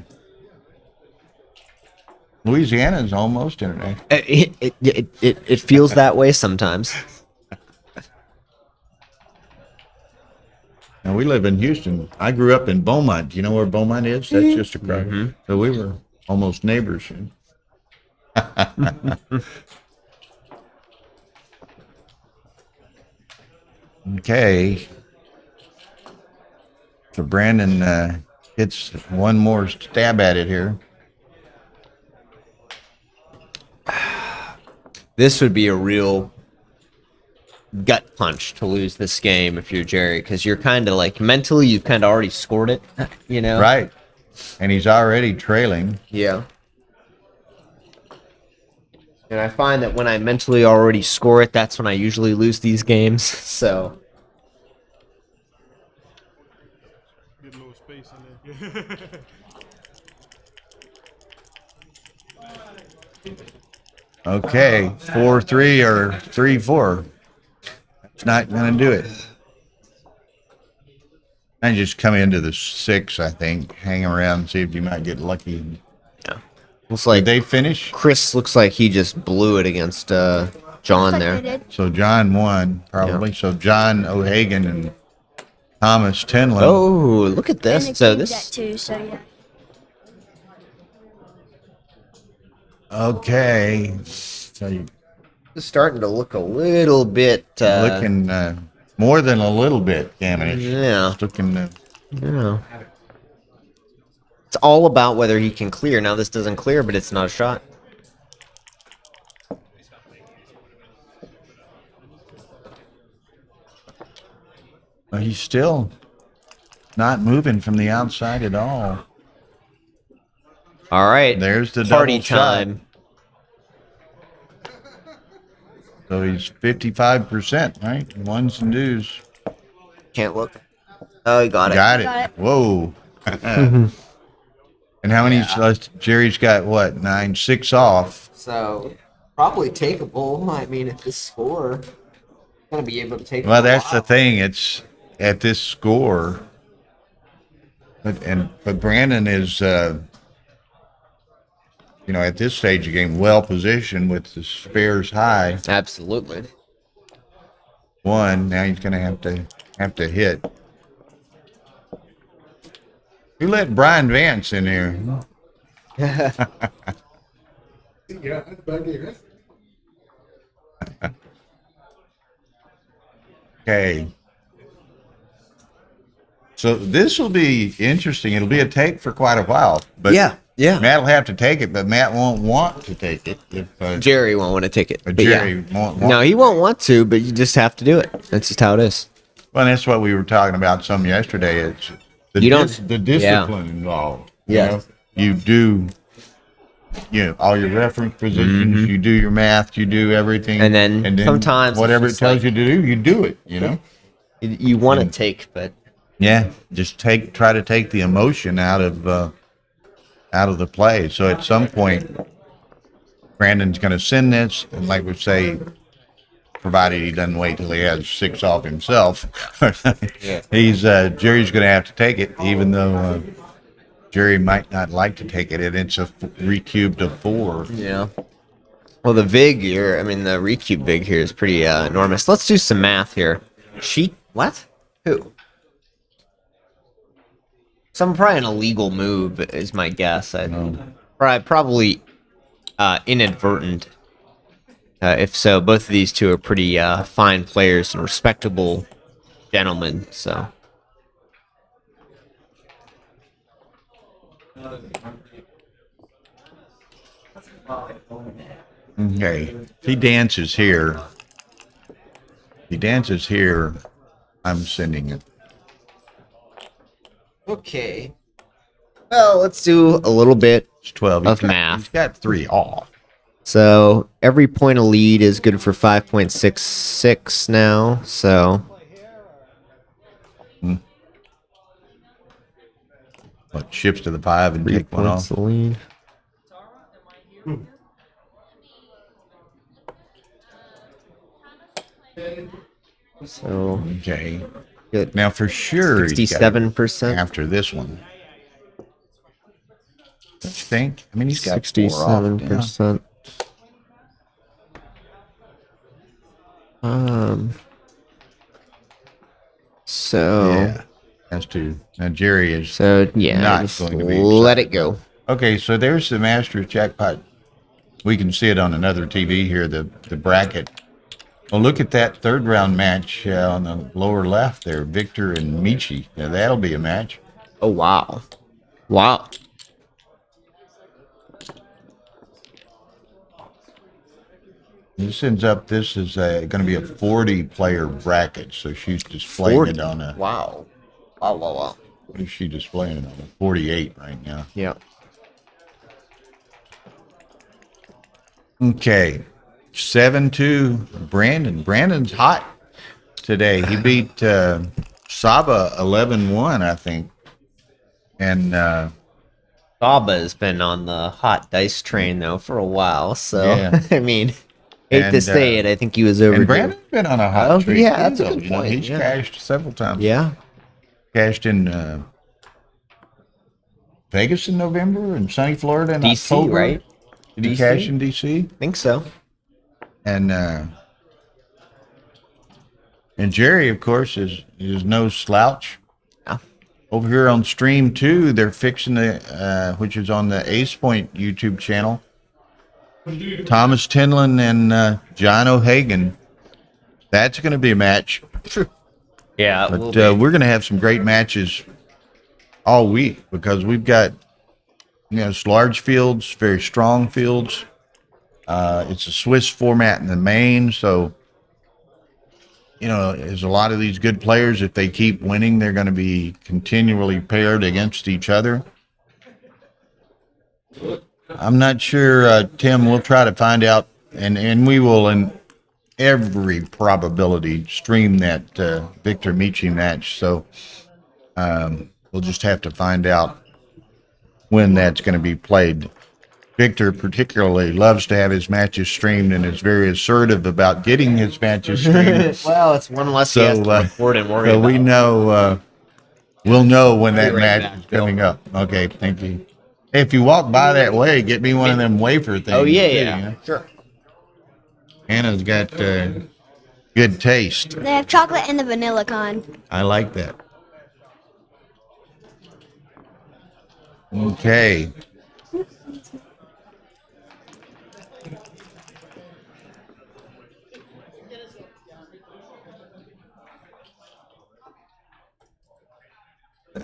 Louisiana's almost international. It feels that way sometimes. Now we live in Houston. I grew up in Beaumont. Do you know where Beaumont is? That's just across. So we were almost neighbors. Okay. So Brandon gets one more stab at it here. This would be a real gut punch to lose this game if you're Gerry, because you're kind of like mentally you've kind of already scored it, you know? Right. And he's already trailing. Yeah. And I find that when I mentally already score it, that's when I usually lose these games. So Get a little space in there. Okay. 4-3 or 3-4. It's not going to do it. I just come into the 6, I think. Hang around and see if you might get lucky. yeah, looks like Did they finish? Chris looks like he just blew it against John Looks like there. they did. So John won, probably. Yeah. So John O'Hagan and Thomas Tinlin. Oh, look at And this. the So king's this at 2, so yeah. Okay. So you're is starting to look a little bit looking more than a little bit, Gammonish. yeah. It's looking, Yeah. It's all about whether he can clear. Now this doesn't clear, but it's not a shot. well, he's still not moving from the outside at all. All right. There's the party double shot. time. So he's 55%, right? Ones and twos. Can't look. Oh, he got it. Got it. Got it. Whoa. And how many? Jerry's got what? 9, 6 off. So probably takeable. I mean, at this score, gonna be able to take. Well, that's the thing. It's at this score. But Brandon is, at this stage of the game, well positioned with the spares high. Absolutely. 1. Now he's going to have to hit. Who let Brian Vance in here? Okay. So this will be interesting. It'll be a take for quite a while. But Yeah. Yeah. Matt will have to take it, but Matt won't want to take it if Jerry won't want to take it. But Jerry yeah. won't want. No, he won't want to, but you just have to do it. That's just how it is. Well, that's what we were talking about some yesterday. It's You don't- the discipline involved. Yes. You do. All your reference positions. You do your math. You do everything. And then sometimes it's whatever it just tells like- you to do, you do it. You know. You want to take, but Yeah, just try to take the emotion out of the play. So at some point, Brandon's going to send this, and like we say, provided he doesn't wait till he has 6 off himself, he's Jerry's going to have to take it, even though Jerry might not like to take it, and it's a recubed of 4. yeah. Well, the vig here, I mean, the recube vig here is pretty enormous. Let's do some math here. What? Who? Probably an illegal move is my guess. Probably inadvertent. If so, both of these two are pretty fine players and respectable gentlemen. So Okay, if he dances here. I'm sending it. okay. Well, let's do a little bit It's 12. of math. He's got 3 off. So every point of lead is good for 5.66 now. So What, shifts to the 5 and 3 take one points off? the lead. So Okay. good. Now for sure, he's got 67%. after this one. Don't you think? I mean, he's got 4 off. 67%. So Yeah, has to. Now Jerry is. so yeah, Not just going to be let excited. it go. Okay, so there's the Masters jackpot. We can see it on another TV here. The bracket. Well, look at that 3rd round match on the lower left there, Victor and Michi. Now that'll be a match. Oh wow, wow. This ends up. This is going to be a 40-player bracket. So she's displaying 40. it on a. Wow. Wow. What is she displaying it on? A 48 right now. Yeah. Okay. 7-2 Brandon. Brandon's hot today. He beat Saba 11-1, I think. And Baba has been on the hot dice train though for a while, so Yeah. I mean, hate to And, say it, I think he was over. and Brandon's been on a hot Oh, streak. yeah, too, that's a though. good You know, point, he's yeah. cashed several times. Yeah. Cashed in Vegas in November and sunny Florida in DC, October. right? Did he DC? cash in DC? Think so. And Jerry, of course, is no slouch. Yeah. Over here on Stream 2, they're fixing the, which is on the Ace Point YouTube channel. Thomas Tinlin and John O'Hagan. That's going to be a match. Yeah, But we're going to have some great matches all week because we've got, it's large fields, very strong fields. It's a Swiss format in the main, so there's a lot of these good players. If they keep winning, they're going to be continually paired against each other. I'm not sure, Tim. We'll try to find out, and we will, in every probability, stream that Victor Michi match. So we'll just have to find out when that's going to be played. Victor particularly loves to have his matches streamed and is very assertive about getting his matches streamed. well, it's one less he has to record and worry So about. we know, we'll know when that Be right match back, is coming up. Okay, thank you. If you walk by that way, get me one of them wafer things. Oh yeah, too, yeah, you know? sure. Anna's got good taste. They have chocolate and the vanilla kind. I like that. Okay.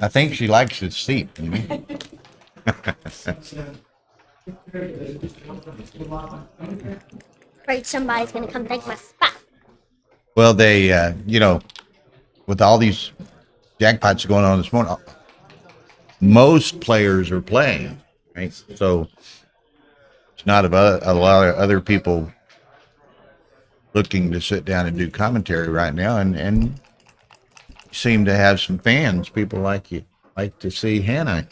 I think she likes his seat. You know? Afraid somebody's gonna come take my spot. Well, they, with all these jackpots going on this morning, most players are playing, right? So it's not a lot of other people looking to sit down and do commentary right now, and seem to have some fans. People like to see Hannah.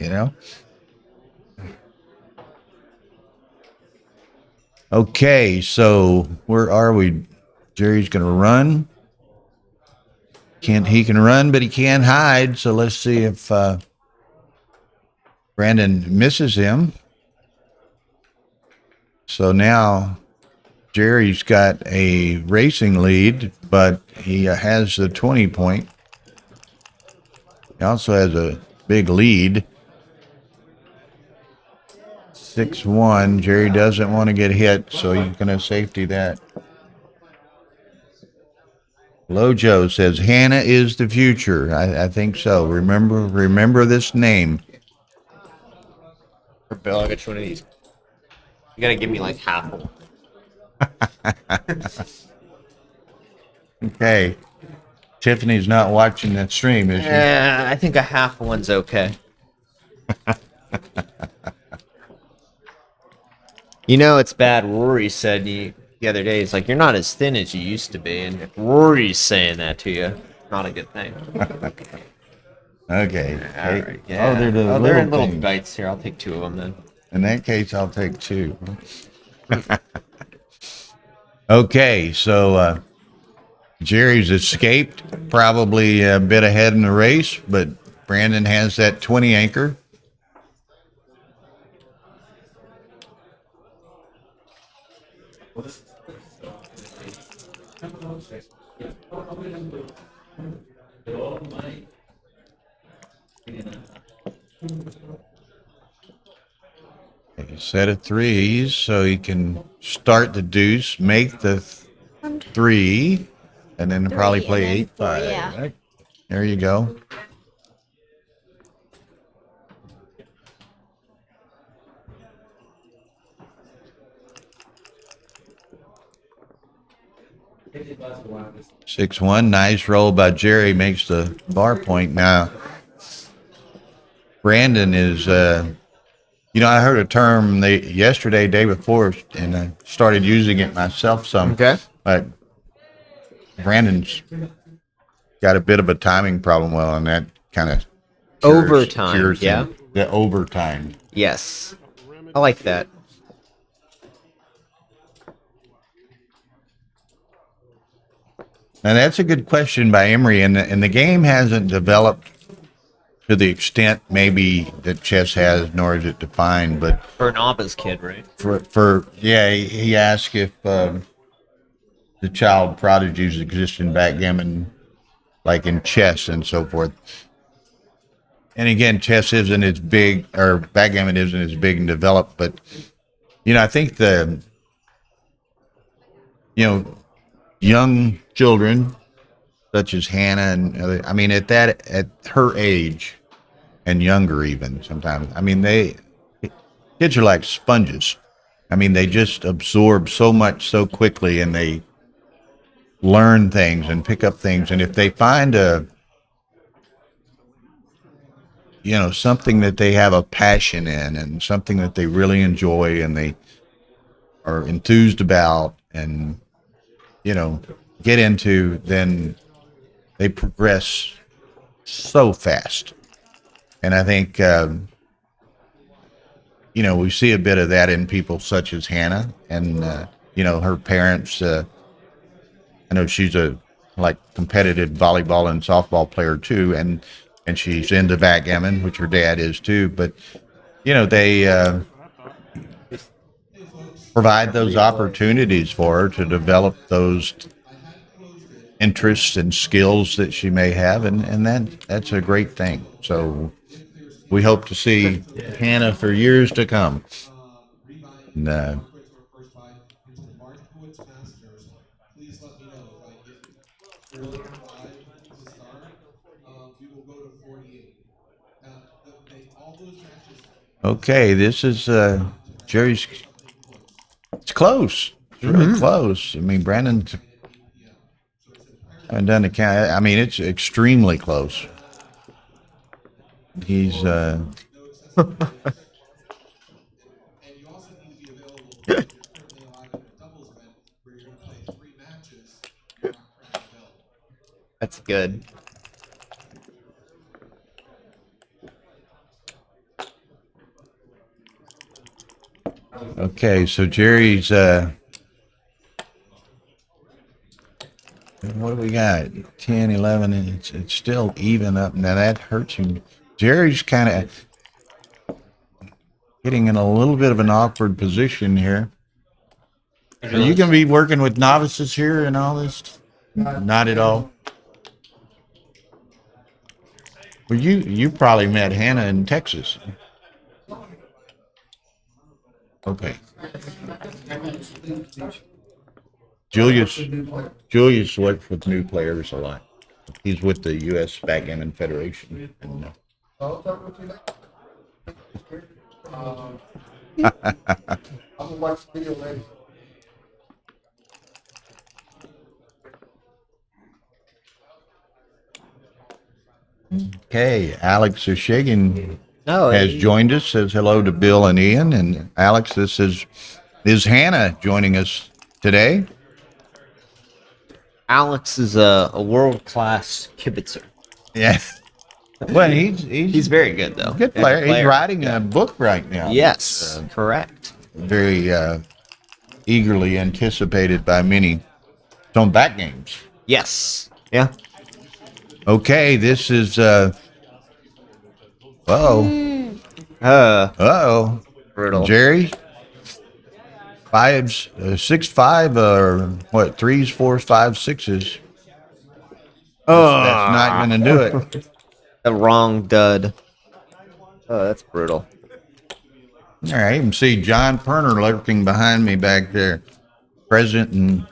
Okay, so where are we? Gerry's going to run. He can run, but he can't hide. So let's see if Brandon misses him. So now Gerry's got a racing lead, but he has the 20-point. He also has a big lead. 6-1. Gerry doesn't want to get hit, so he's going to safety that. Lojo says Hannah is the future. I think so. Remember this name. Bill, I'll get you one of these. You gotta give me like half of one. Okay. Tiffany's not watching that stream, is she? Yeah, I think a half one's okay. It's bad. Rory said the other day, he's like, you're not as thin as you used to be. And if Rory's saying that to you, not a good thing. Okay. All right, yeah. They're in little things. bites here. I'll take 2 of them then. In that case, I'll take 2. Okay, so Gerry's escaped, probably a bit ahead in the race, but Brandon has that 20 anchor. A set of 3s, so he can start the deuce, make the 3, and then probably Three, play and then 8-5. four, yeah. Right? There you go. Six one, nice roll by Gerry, makes the bar point. Now, Brandon is, I heard a term yesterday, day before, and I started using it myself some. Okay. But Brandon's got a bit of a timing problem. Well, and that kind of Overtime, yeah? The overtime. Yes. I like that. And that's a good question by Emery, and the game hasn't developed to the extent maybe that chess has, nor is it defined. But For an Abba's kid, right? he asked if the child prodigies exist in backgammon, like in chess and so forth. And again, chess isn't as big, or backgammon isn't as big and developed, but I think young children such as Hannah and other, at her age and younger even sometimes. Kids are like sponges. They just absorb so much so quickly, and they learn things and pick up things. And if they find something that they have a passion in, and something that they really enjoy and they are enthused about and, get into, then they progress so fast. And I think, we see a bit of that in people such as Hannah and, her parents. I know she's a competitive volleyball and softball player too. And she's into backgammon, which her dad is too. But, they provide those opportunities for her to develop those interests and skills that she may have, and that's a great thing. So we hope to see Hannah for years to come. And, Okay, this is Jerry's. It's close. It's really close. I mean, Brandon's haven't done the count. I mean, it's extremely close. He's That's good. okay. So Jerry's. What do we got? 10, 11, and it's still even up. Now that hurts him. Jerry's kind of getting in a little bit of an awkward position here. Are you going to be working with novices here and all this? Not at all. Well, you probably met Hannah in Texas. Okay. Julius works with new players a lot. He's with the U.S. Backgammon Federation. And, okay, Alex O'Shagan has joined us. Says hello to Bill and Ian. And Alex, this is Hannah joining us today. Alex is a world-class kibitzer. Yeah. Well, he's very good, though. good player. He's writing a book right now. Yes, correct. Very eagerly anticipated by many. It's on Backgames. Yes. Yeah. Okay, this is Brutal. Gerry. 6'5", or what? 3s, 4s, 5s, 6s. That's not going to do it. The wrong dud. Oh, that's brutal. All right, you can see John Perner lurking behind me back there, President and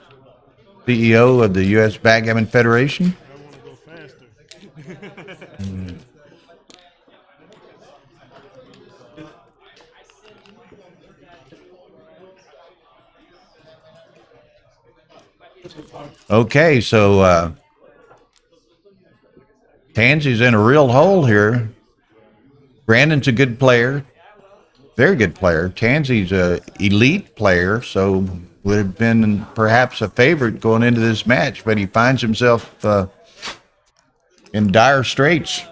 CEO of the U.S. Backgammon Federation. Okay, so Tansey's in a real hole here. Brandon's a good player, very good player. Tansey's a elite player, so would have been perhaps a favorite going into this match, but he finds himself in dire straits.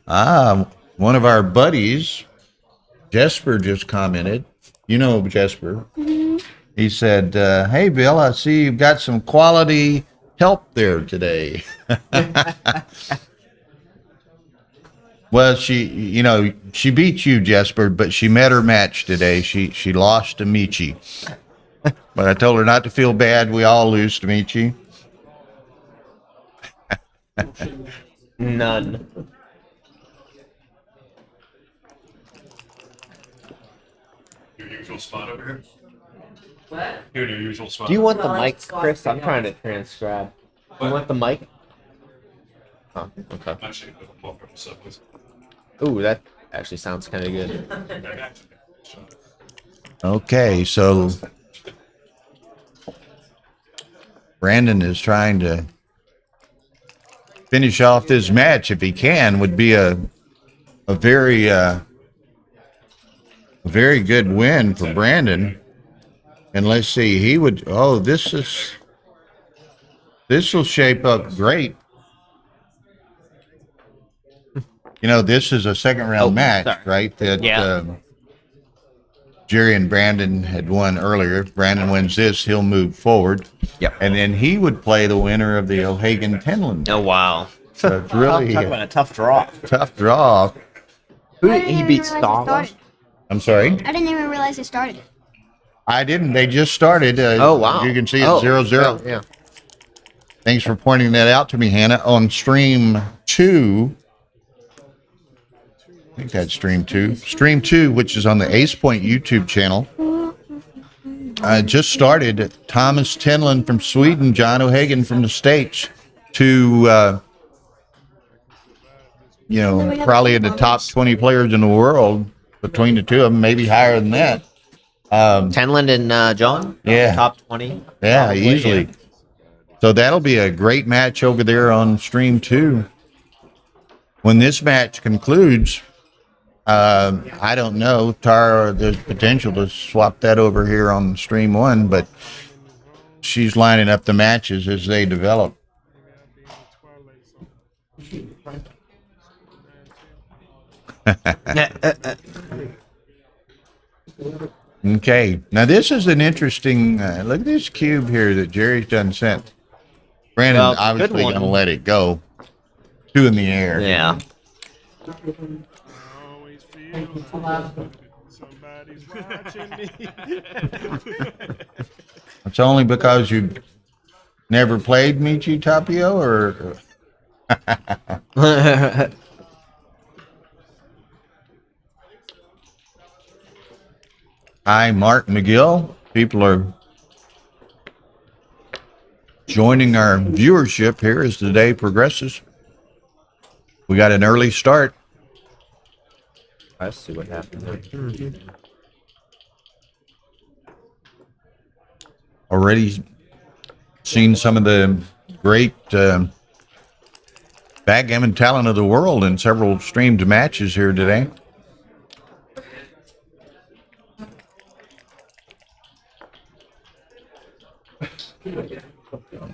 One of our buddies, Jesper, just commented. You know Jesper. He said, hey, Bill, I see you've got some quality help there today. Well, she beat you, Jesper, but she met her match today. She lost to Michi. But I told her not to feel bad. We all lose to Michi. None. Your usual spot over here? What? Here in your usual spot. Do you want the Well, mic, it's Chris? I'm yeah. trying to transcribe. Do you want the mic? Oh, okay. Actually, walk over the subways. Ooh, that actually sounds kind of good. Okay, so Brandon is trying to finish off this match if he can. Would be a very good win for Brandon. And let's see, he would. Oh, this will shape up great. You know, this is a second round match, sorry. right? That Yeah. Gerry and Brandon had won earlier. If Brandon wins this, he'll move forward. Yep. And then he would play the winner of the O'Hagan-Tenlin. Oh, wow. So it's really Talk about a tough draw. tough draw. Who I did didn't he even beat? realize it Stalin? started. I'm sorry? I didn't even realize it started. I didn't. They just started. Oh, wow. You can see it Oh, 0-0. Yeah. Thanks for pointing that out to me, Hannah. On stream 2, I think that's stream 2. Stream 2, which is on the Ace Point YouTube channel, just started. Thomas Tenlin from Sweden, John O'Hagan from the States, two you then we know, have probably a in the top conference. 20 players in the world between the two of them, maybe higher than that. Tenland and John. Yeah. Top 20. Yeah, probably, easily. So that'll be a great match over there on stream 2. When this match concludes, I don't know, Tara, there's potential to swap that over here on stream 1, but she's lining up the matches as they develop. Okay, now this is an interesting, look at this cube here that Jerry's done sent. Brandon Well, obviously good going to one. let it go. 2 in the air. Yeah. I always feel like somebody's watching me. It's only because you never played Michi Tapio, or hi, Mark McGill. People are joining our viewership here as the day progresses. We got an early start. Let's see what happens. Already seen some of the great backgammon talent of the world in several streamed matches here today.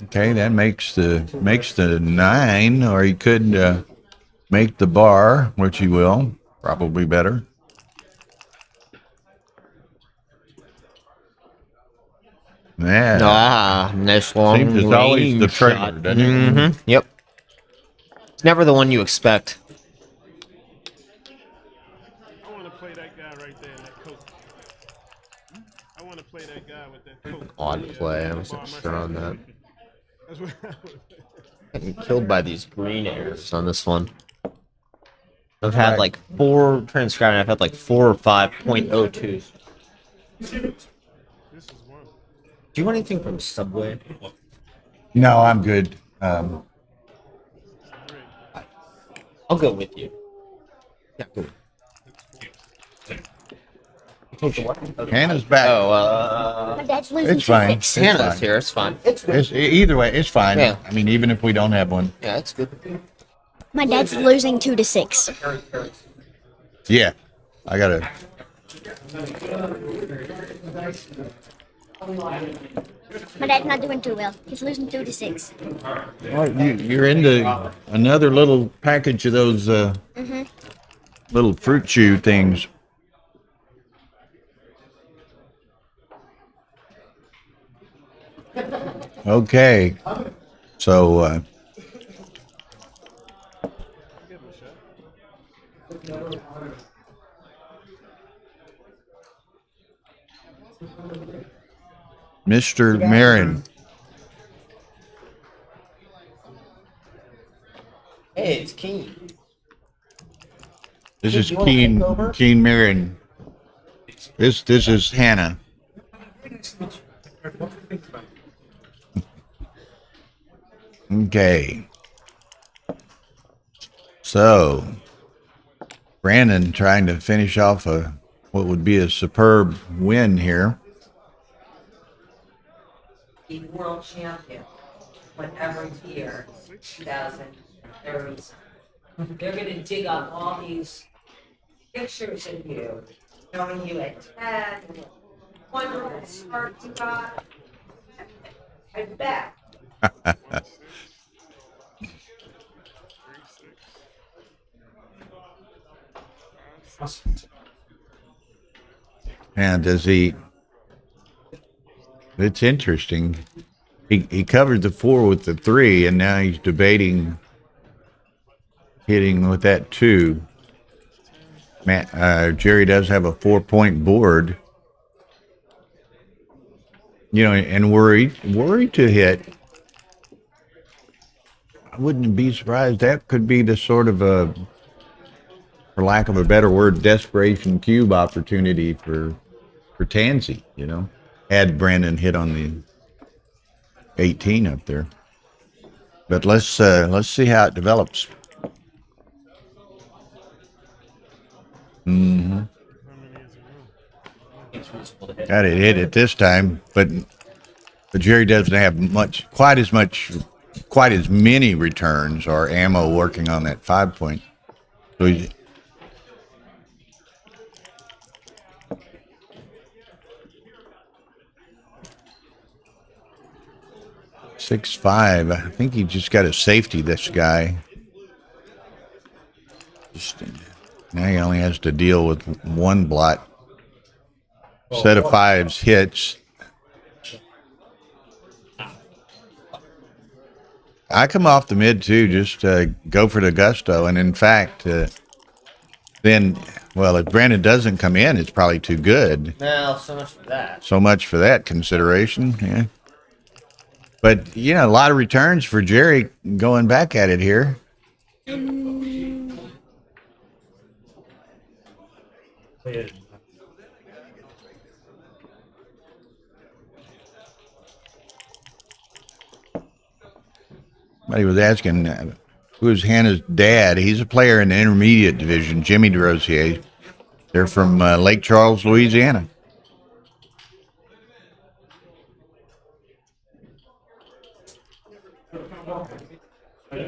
Okay, that makes the 9, or he could make the bar, which he will, probably better. Yeah, Nice long seems it's always the range trailer, shot. doesn't it? Mm-hmm. Yep. It's never the one you expect. I want to play that guy right there in that coat. I want to play that guy with that coat. Odd play. I wasn't sure on that. That's what I would. Getting killed by these green airs on this one. I've had like 4 transcribing. I've had like 4 or 5 .02s. This is one. Do you want anything from Subway? No, I'm good. I'll go with you. Yeah, go. Hannah's back. My dad's losing It's fine. 2-6. It's Hannah's fine. here. It's fine. Either way, it's fine. Yeah. I mean, even if we don't have one. Yeah, it's good. My dad's losing 2-6. Yeah, I gotta. My dad's not doing too well. He's losing 2-6. Well, you're into another little package of those little fruit chew things. Okay, so Mr. Marin. Hey, it's Keen. This is you wanna take over? Keen Marin. This is Hannah. Okay. So, Brandon trying to finish off what would be a superb win here. The world champion, whenever year, 2030. They're gonna dig up all these pictures of you, showing you at 10, wonderful start you got. I bet. And does he? It's interesting. He covered the 4 with the 3, and now he's debating hitting with that 2. Gerry does have a 4-point board. You know, and worried to hit. I wouldn't be surprised. That could be the sort of a, for lack of a better word, desperation cube opportunity for Tansey, you know, had Brandon hit on the 18 up there. But let's see how it develops. Mm-hmm. How many is it? It's reasonable to hit. Got it hit it this time, but Gerry doesn't have quite as many returns or ammo working on that 5 point. So he's 6'5". I think he just got a safety, this guy. Now he only has to deal with one blot. Set of fives hits. I come off the mid too, just go for the gusto. And in fact, then, well, if Brandon doesn't come in, it's probably too good. Well, so much for that. So much for that consideration. Yeah. But, you know, a lot of returns for Gerry going back at it here. Somebody was asking who's Hannah's dad. He's a player in the intermediate division, Jimmy DeRosier. They're from Lake Charles, Louisiana.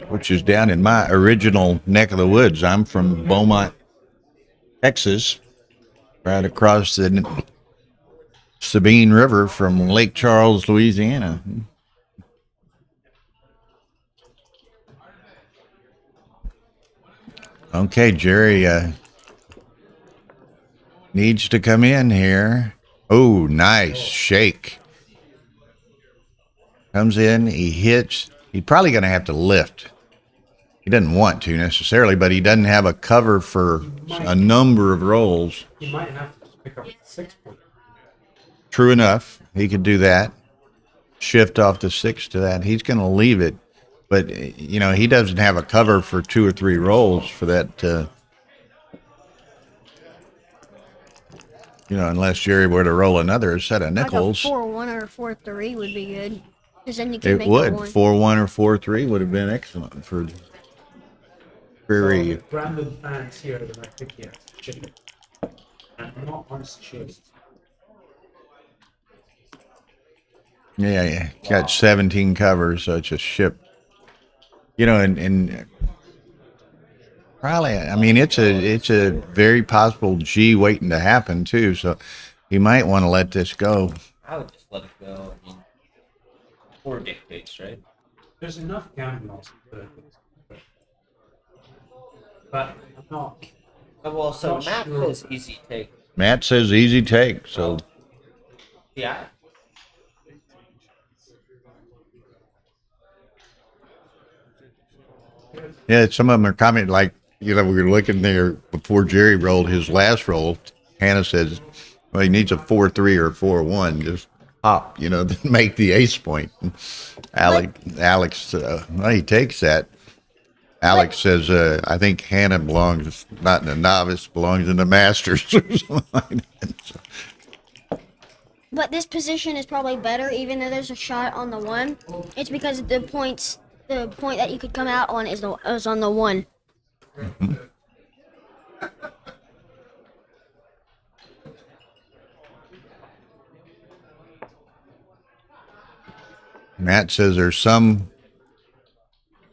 Which is down in my original neck of the woods. I'm from Beaumont, Texas, right across the Sabine River from Lake Charles, Louisiana. Okay, Gerry needs to come in here. Oh, nice shake. Comes in, he hits. He's probably going to have to lift. He doesn't want to necessarily, but he doesn't have a cover for a number of rolls. He might have to just pick up 6 point. True enough, he could do that. Shift off the 6 to that. He's going to leave it. But, you know, he doesn't have a cover for 2 or 3 rolls for that, you know, unless Gerry were to roll another set of nickels. Like a 4-1 or 4-3 would be good. Because then you can It make would. it 1. 4-1 or 4-3 would have been excellent for Gerry. Brandon fans here that I think he has chicken. And not on his chest. Yeah. Got 17 covers, so it's a ship. You know, and probably, I mean, it's a very possible G waiting to happen too. So he might want to let this go. I would just let it go. I mean, 4 dictates, right? There's enough gambles, but I'm not. Well, so Not Matt sure. says easy take. Matt says easy take. So Yeah. yeah, some of them are commenting like, you know, we were looking there before Gerry rolled his last roll. Hannah says, well, he needs a 4-3 or 4-1. Just hop, you know, to make the ace point. Alex, well, he takes that. Alex says, I think Hannah belongs not in the novice, belongs in the masters or something like that. So, But this position is probably better, even though there's a shot on the 1. It's because the point that you could come out on is on the 1. mm-hmm. Matt says there's some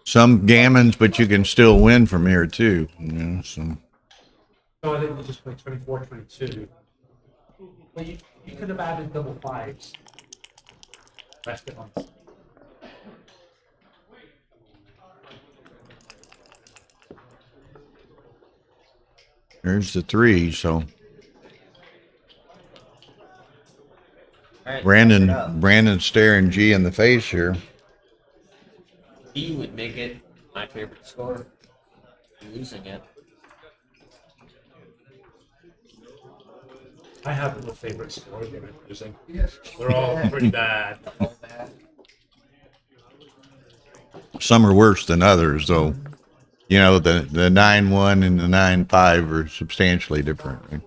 gammons, but you can still win from here too. You know, so. So I think we just play 24-22. Well, you could have added double 5s. Rest it on. There's the 3, so All right, Brandon's staring G in the face here. He would make it my favorite score. Losing it. I have no favorite score they're losing. They're all pretty bad. Some are worse than others, though. You know, the 9-1 and the 9-5 are substantially different. Right?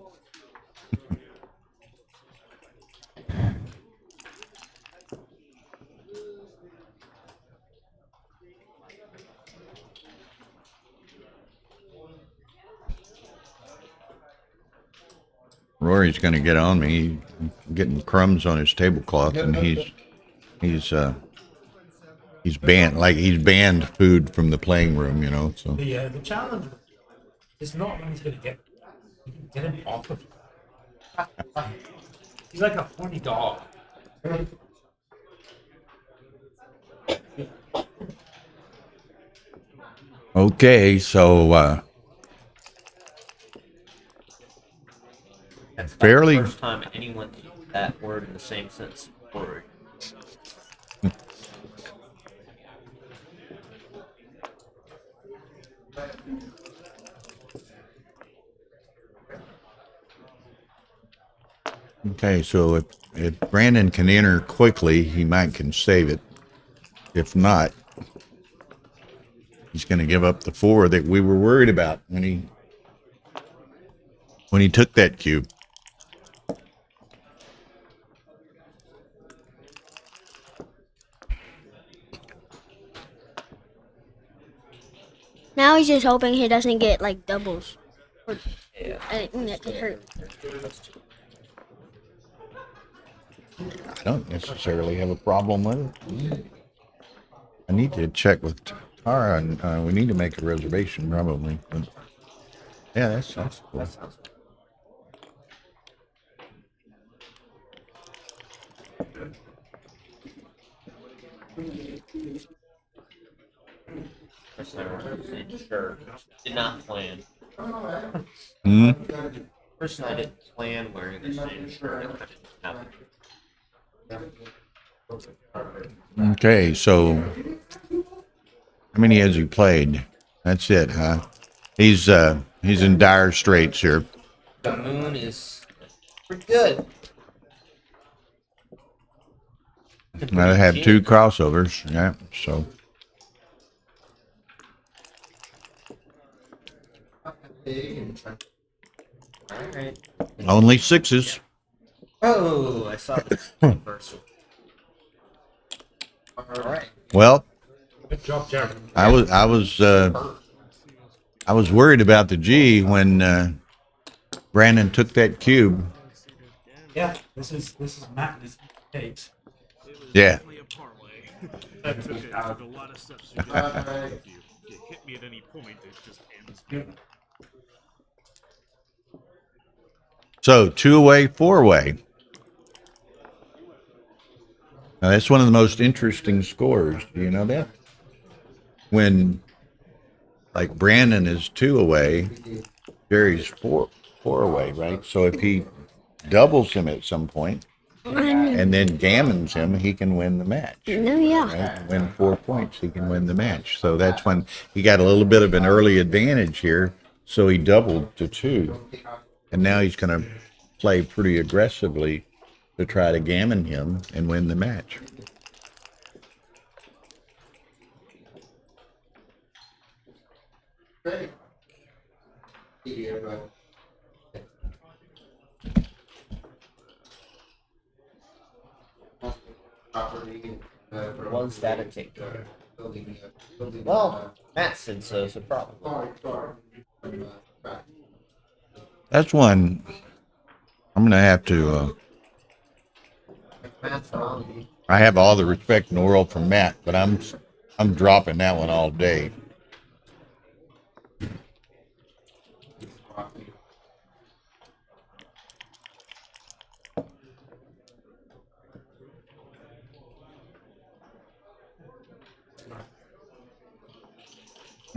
Rory's going to get on me. He's getting crumbs on his tablecloth, and he's banned, like he's banned food from the playing room, you know. So The challenge is not when he's going to get. You can get him off of you. He's like a horny dog. okay, so That's about Fairly- the first time anyone used that word in the same sense. Word. okay, so if Brandon can enter quickly, he might can save it. If not, he's going to give up the 4 that we were worried about when he took that cube. Now he's just hoping he doesn't get like doubles. Or Yeah. anything that could hurt. I don't necessarily have a problem with it. I need to check with Tara, and we need to make a reservation probably. But yeah, that's cool. First time I was saying sure. Did not plan. Hmm? First I didn't plan wearing the same shirt. Okay, so how many has he played? That's it, huh? He's in dire straits here. The moon is pretty good. I have 2 crossovers, yeah. So Alright. only 6s. Oh, I saw this first one. Alright. Well, Good job, Jerry. I was worried about the G when Brandon took that cube. Yeah, this is Macklin's case. Yeah. Definitely a parlay. That took a lot of steps to get there. If you hit me at any point, it just ends me. So 2-way, 4-way. Now that's one of the most interesting scores. Do you know that? When like Brandon is 2-away, Gerry's 4 away, right? So if he doubles him at some point and then gammons him, he can win the match. No, yeah. Right? Win 4 points, he can win the match. So that's when he got a little bit of an early advantage here. So he doubled to 2, and now he's going to play pretty aggressively to try to gammon him and win the match. Was that a take? Well, Matt said so, so probably. That's one I'm going to have to. Matt's on. I have all the respect in the world for Matt, but I'm dropping that one all day.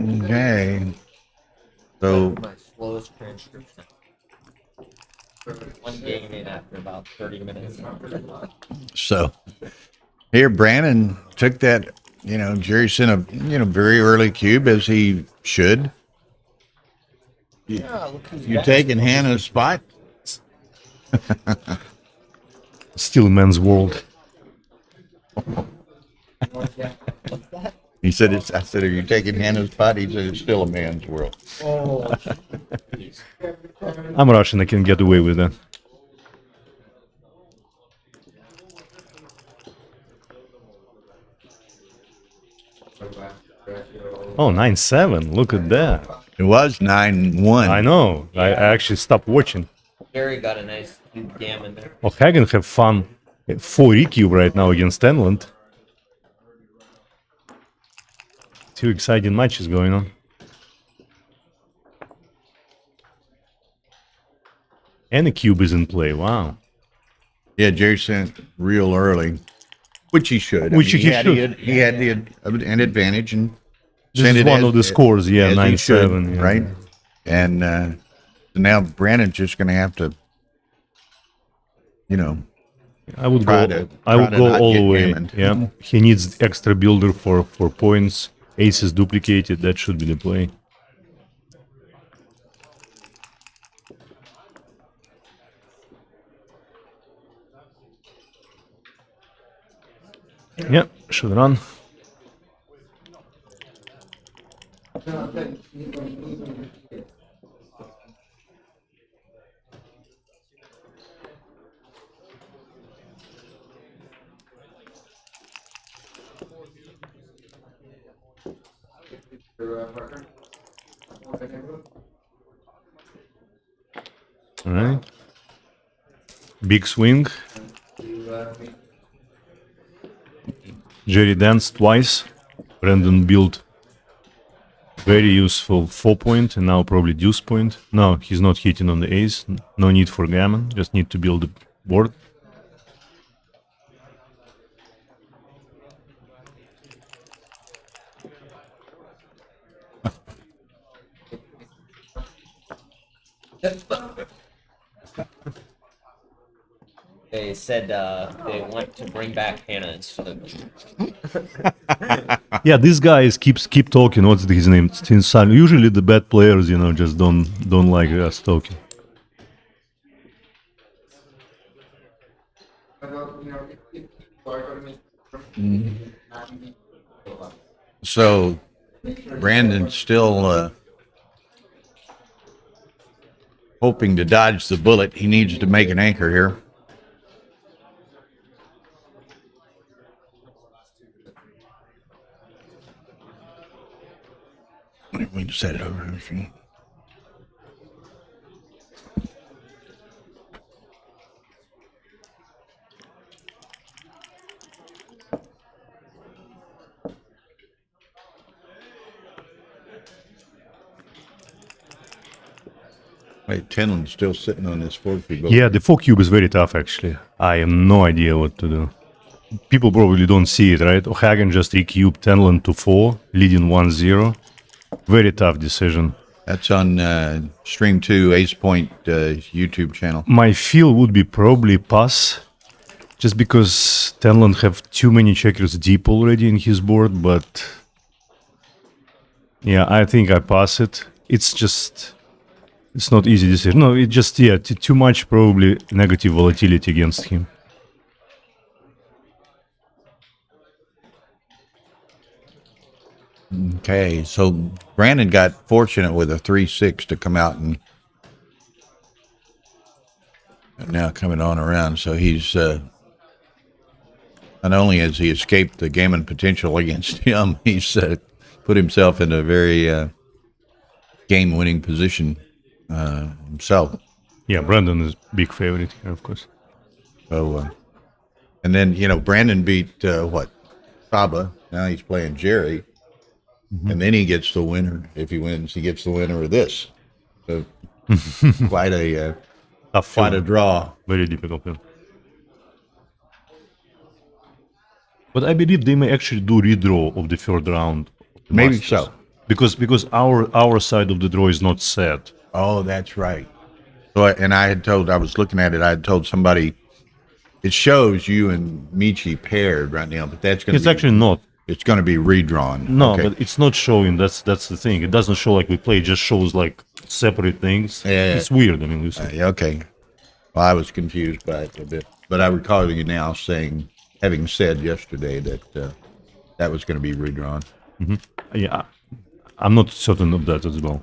Okay. So My slowest transcription. One game in after about 30 minutes. So here, Brandon took that, Gerry sent a, very early cube as he should. Yeah, look who's You back. taking Hannah's spot? Still men's world. He said, I said, are you taking Hannah's spot? He said, it's still a man's world. Oh, I'm Russian, I can get away with that. Oh, 9-7, look at that. It was 9-1. I know, I actually stopped watching. Gerry got a nice cube gammon there. O'Hagan have fun. 4 recube right now against Tenland. 2 exciting matches going on. And a cube is in play. Wow. Yeah, Jerry sent real early, which he should. Which he had, should. He had an advantage and This sent is it one as- of the scores, yeah, as he should, 9-7. Yeah. right? And so now Brandon's just going to have to, I would Try go. to- I would try to go not all get the way. gammoned. Yeah, he needs extra builder for points. Ace is duplicated. That should be the play. Yeah, should run. All right. Big swing. Gerry danced twice. Brandon built very useful 4-point and now probably deuce point. No, he's not hitting on the ace. No need for gammon. Just need to build the board. They said they want to bring back Hannah instead of Yeah, these guys keep talking. What's his name? Usually the bad players, just don't like us talking. so Brandon's still hoping to dodge the bullet. He needs to make an anchor here. We can set it over here if you want. Wait, Tenland's still sitting on this 4-cube. Yeah, the 4-cube is very tough actually. I have no idea what to do. People probably don't see it, right? O'Hagan just recubed Tenland to 4, leading 1-0. Very tough decision. That's on Stream 2, Ace Point YouTube channel. My feel would be probably pass, just because Tenland have too many checkers deep already in his board, but yeah, I think I pass it. It's not easy decision. No, it just, yeah, too much probably negative volatility against him. Okay, so Brandon got fortunate with a 3-6 to come out and now coming on around. So he's not only has he escaped the gammon potential against him, he's put himself in a very game-winning position himself. Yeah, Brandon is big favorite here, of course. So, and then Brandon beat Saba. Now he's playing Gerry. And then he gets the winner. If he wins, he gets the winner of this. So quite a Tough quite a field. draw. Very difficult field. But I believe they may actually do redraw of the third round. Of the Maybe Masters. so. Because our side of the draw is not set. Oh, that's right. So, and I was looking at it. I had told somebody, it shows you and Michi paired right now, but that's going to It's actually not. it's going to be redrawn. No, Okay. but it's not showing. That's the thing. It doesn't show like we play. It just shows like separate things. Yeah. It's weird. I mean, Lucy. Okay. Well, I was confused by it a bit, but I recall you now having said yesterday that that was going to be redrawn. Yeah, I'm not certain of that as well.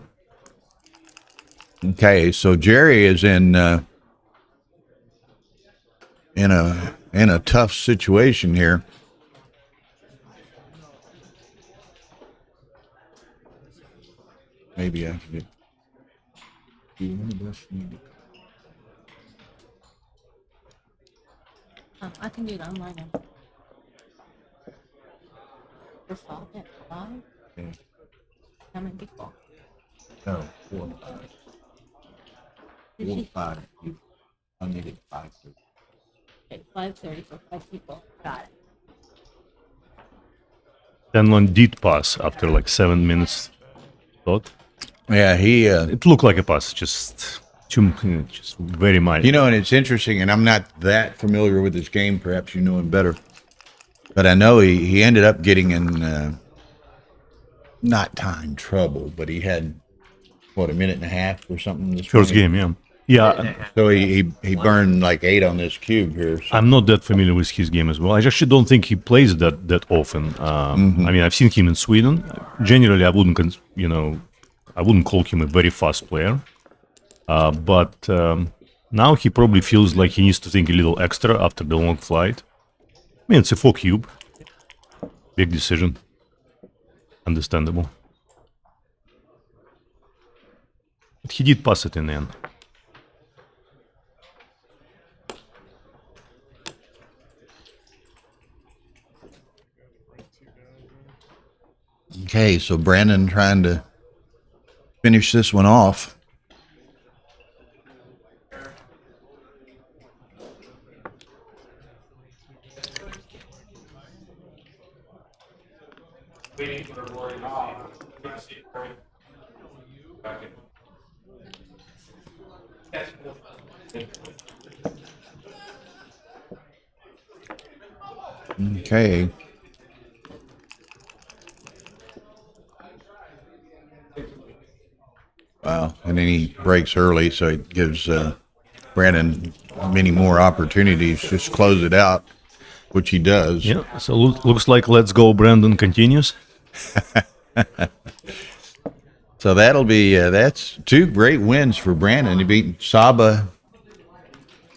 Okay, so Gerry is in a tough situation here. Maybe I can get. I can do it online now. Your fault. Yeah, five. How many people? No, 4 and 5. 4 and 5. You unmuted 5. Okay, 5:30 for 5 people. Got it. Then one did pass after like 7 minutes. Thought Yeah, he. it looked like a pass, just just very mild. You know, and it's interesting, and I'm not that familiar with his game. Perhaps you know him better. But I know he ended up getting in, not time trouble, but he had, what, a minute and a half or something this First morning? game, yeah. So he burned like 8 on this cube here. So. I'm not that familiar with his game as well. I actually don't think he plays that often. I mean, I've seen him in Sweden. Generally, I wouldn't, I wouldn't call him a very fast player. But now he probably feels like he needs to think a little extra after the long flight. I mean, it's a 4 cube. Big decision. Understandable. But he did pass it in the end. Okay, so Brandon trying to finish this one off. Waiting for the Rory Pascar. Okay. Wow, and then he breaks early, so it gives Brandon many more opportunities. Just close it out, which he does. Yeah, so looks like Let's Go Brandon continues. So that'll be that's 2 great wins for Brandon. He beat Saba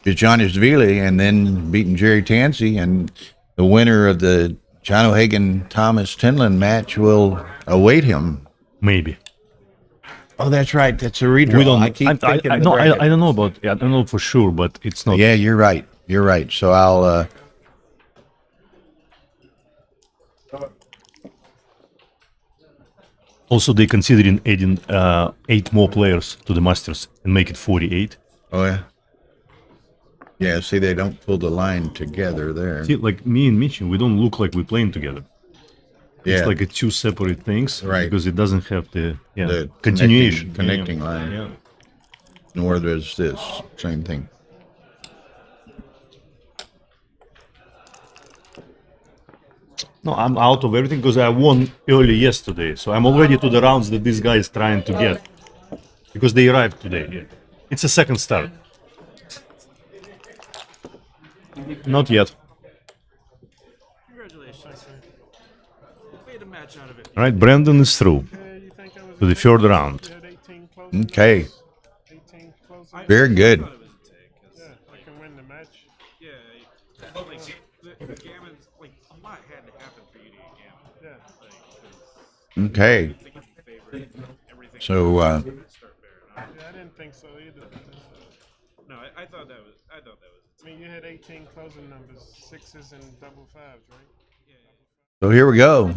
Janisvili and then beating Gerry Tansey, and the winner of the John O'Hagan Thomas Tinlin match will await him. Maybe. Oh, that's right. That's a redraw. We don't. I keep thinking of the no, bracket. I don't know about. Yeah, I don't know for sure, but it's not. Yeah, you're right. You're right. So I'll. Also, they considering adding 8 more players to the Masters and make it 48. Oh yeah. Yeah. See, they don't pull the line together there. See, like me and Mitchell, we don't look like we're playing together. Yeah. It's like a 2 separate things, Right. Because it doesn't have the The continuation, connecting line. Yeah. Nor does this same thing. No, I'm out of everything because I won early yesterday, so I'm already to the rounds that this guy is trying to get because they arrived today. Yeah. It's a second start. Not yet. Congratulations. Made a match out of it. All right, Brandon is through You think I was to the third round. you had 18 closing? Okay. 18 closing? Very good. I thought it was a take, 'cause, Yeah, I can win the match. yeah, like, the Gammon's, like, a lot had to happen for you to get Gammon. Yeah. Like, 'cause Okay. I think it's favored everything. So start fair enough. Yeah, I didn't think so either. No, I thought that was, I I mean, you had 18 closing numbers, 6s and double 5s, right? So here we go.